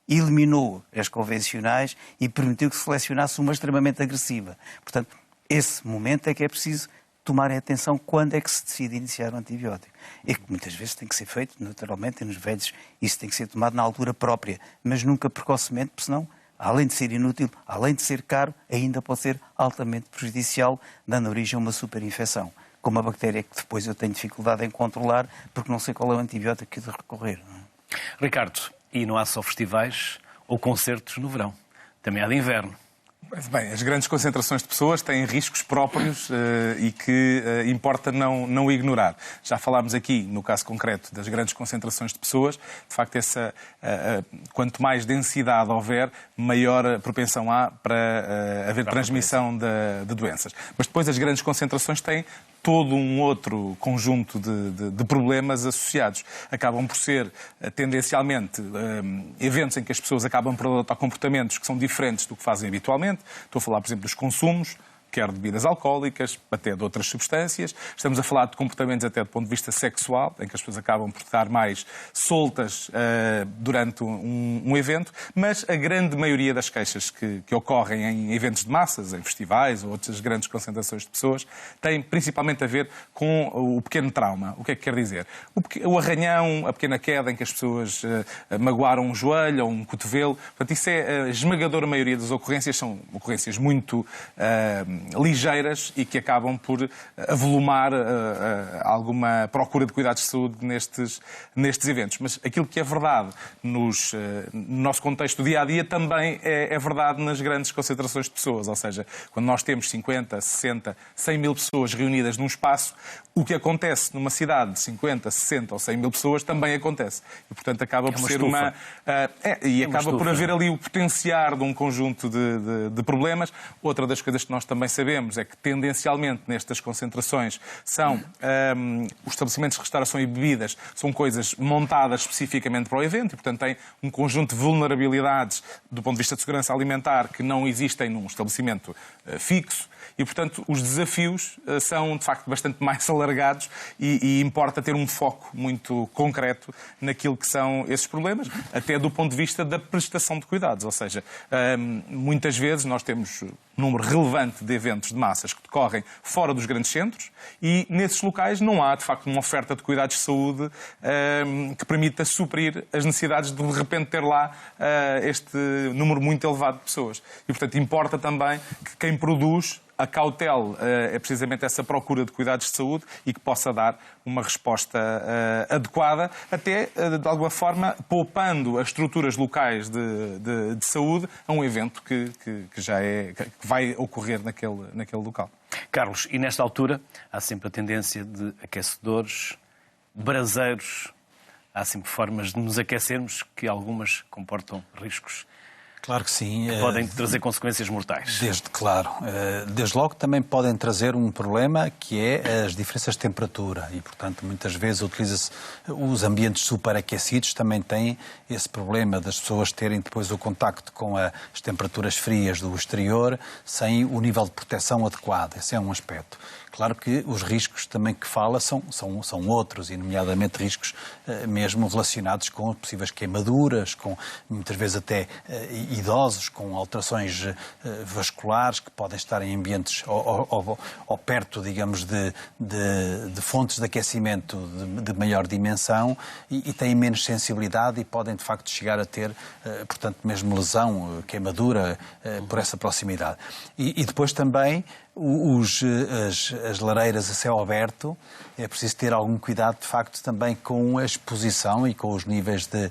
[SPEAKER 4] eliminou as convencionais e permitiu que se selecionasse uma extremamente agressiva. Portanto, esse momento é que é preciso tomarem atenção quando é que se decide iniciar o antibiótico. E que muitas vezes tem que ser feito, naturalmente, e nos velhos isso tem que ser tomado na altura própria, mas nunca precocemente, porque senão, além de ser inútil, além de ser caro, ainda pode ser altamente prejudicial, dando origem a uma superinfecção, com uma bactéria que depois eu tenho dificuldade em controlar, porque não sei qual é o antibiótico que de recorrer. Não é?
[SPEAKER 1] Ricardo, e não há só festivais ou concertos no verão, também há de inverno.
[SPEAKER 3] Bem, as grandes concentrações de pessoas têm riscos próprios e que importa não ignorar. Já falámos aqui, no caso concreto, das grandes concentrações de pessoas. De facto, quanto mais densidade houver, maior propensão há para haver transmissão de doenças. Mas depois as grandes concentrações têm todo um outro conjunto de problemas associados. Acabam por ser, tendencialmente, eventos em que as pessoas acabam por adotar comportamentos que são diferentes do que fazem habitualmente. Estou a falar, por exemplo, dos consumos, quer de bebidas alcoólicas, até de outras substâncias. Estamos a falar de comportamentos até do ponto de vista sexual, em que as pessoas acabam por estar mais soltas durante um evento, mas a grande maioria das queixas que ocorrem em eventos de massas, em festivais ou outras grandes concentrações de pessoas, tem principalmente a ver com o pequeno trauma. O que é que quer dizer? O arranhão, a pequena queda em que as pessoas magoaram um joelho ou um cotovelo. Portanto, isso é a esmagadora maioria das ocorrências, são ocorrências muito ligeiras e que acabam por avolumar alguma procura de cuidados de saúde nestes eventos. Mas aquilo que é verdade no nosso contexto dia-a-dia também é verdade nas grandes concentrações de pessoas. Ou seja, quando nós temos 50, 60, 100 mil pessoas reunidas num espaço, o que acontece numa cidade de 50, 60 ou 100 mil pessoas também acontece. E, portanto, acaba por ser acaba por haver ali o potenciar de um conjunto de problemas. Outra das coisas que nós também sabemos é que, tendencialmente, nestas concentrações, os estabelecimentos de restauração e bebidas são coisas montadas especificamente para o evento e, portanto, têm um conjunto de vulnerabilidades do ponto de vista de segurança alimentar que não existem num estabelecimento fixo. E, portanto, os desafios são, de facto, bastante mais alargados e importa ter um foco muito concreto naquilo que são esses problemas, até do ponto de vista da prestação de cuidados. Ou seja, muitas vezes nós temos um número relevante de eventos de massas que decorrem fora dos grandes centros e, nesses locais, não há, de facto, uma oferta de cuidados de saúde que permita suprir as necessidades de repente, ter lá este número muito elevado de pessoas. E, portanto, importa também que quem produz acautele precisamente essa procura de cuidados de saúde e que possa dar uma resposta adequada, até, de alguma forma, poupando as estruturas locais de saúde a um evento que vai ocorrer naquele local.
[SPEAKER 1] Carlos, e nesta altura há sempre a tendência de aquecedores, braseiros, há sempre formas de nos aquecermos que algumas comportam riscos.
[SPEAKER 2] Claro que sim.
[SPEAKER 1] Que podem trazer consequências mortais.
[SPEAKER 2] Desde logo também podem trazer um problema que é as diferenças de temperatura e, portanto, muitas vezes utiliza-se os ambientes superaquecidos, também têm esse problema das pessoas terem depois o contacto com as temperaturas frias do exterior sem o nível de proteção adequado. Esse é um aspecto. Claro que os riscos também que fala são outros, e nomeadamente riscos mesmo relacionados com possíveis queimaduras, com muitas vezes até idosos, com alterações vasculares que podem estar em ambientes ou perto, digamos, de fontes de aquecimento de maior dimensão e têm menos sensibilidade e podem de facto chegar a ter, portanto, mesmo lesão, queimadura por essa proximidade. E depois também as lareiras a céu aberto, é preciso ter algum cuidado, de facto, também com a exposição e com os níveis de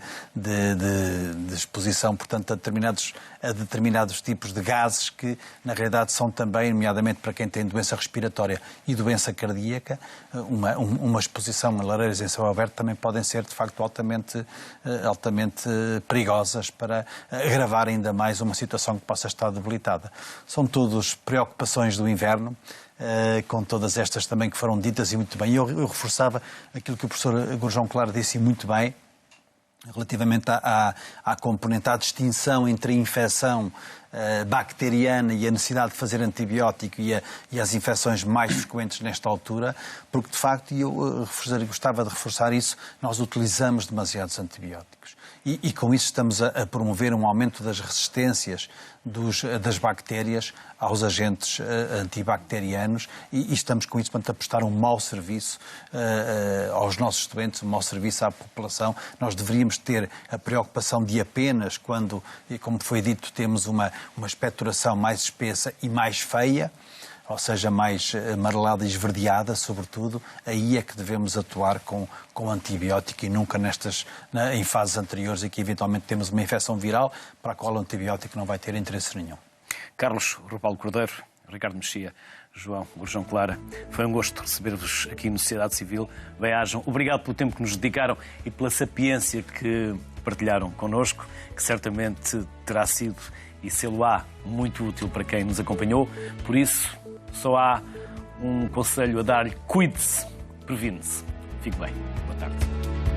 [SPEAKER 2] exposição, portanto, a determinados tipos de gases que, na realidade, são também, nomeadamente para quem tem doença respiratória e doença cardíaca, uma exposição a lareiras em céu aberto também podem ser, de facto, altamente perigosas para agravar ainda mais uma situação que possa estar debilitada. São todas preocupações do inverno, com todas estas também que foram ditas e muito bem. Eu reforçava aquilo que o professor Gurjão Claro disse muito bem, relativamente à componente, à distinção entre a infecção bacteriana e a necessidade de fazer antibiótico e as infecções mais frequentes nesta altura, porque de facto, e eu gostava de reforçar isso, nós utilizamos demasiados antibióticos. E com isso estamos a promover um aumento das resistências das bactérias aos agentes antibacterianos e estamos com isso, portanto, a prestar um mau serviço aos nossos doentes, um mau serviço à população. Nós deveríamos ter a preocupação de apenas quando, como foi dito, temos uma expectoração mais espessa e mais feia, ou seja, mais amarelada e esverdeada, sobretudo, aí é que devemos atuar com antibiótico e nunca em fases anteriores em que eventualmente temos uma infecção viral para a qual o antibiótico não vai ter interesse nenhum.
[SPEAKER 1] Carlos Rupal Cordeiro, Ricardo Mexia, João Gurjão Clara, foi um gosto receber-vos aqui no Sociedade Civil. Bem-ajam. Obrigado pelo tempo que nos dedicaram e pela sapiência que partilharam connosco, que certamente terá sido e sê-lo-á muito útil para quem nos acompanhou. Por isso, só há um conselho a dar-lhe: cuide-se, previne-se. Fique bem. Boa tarde.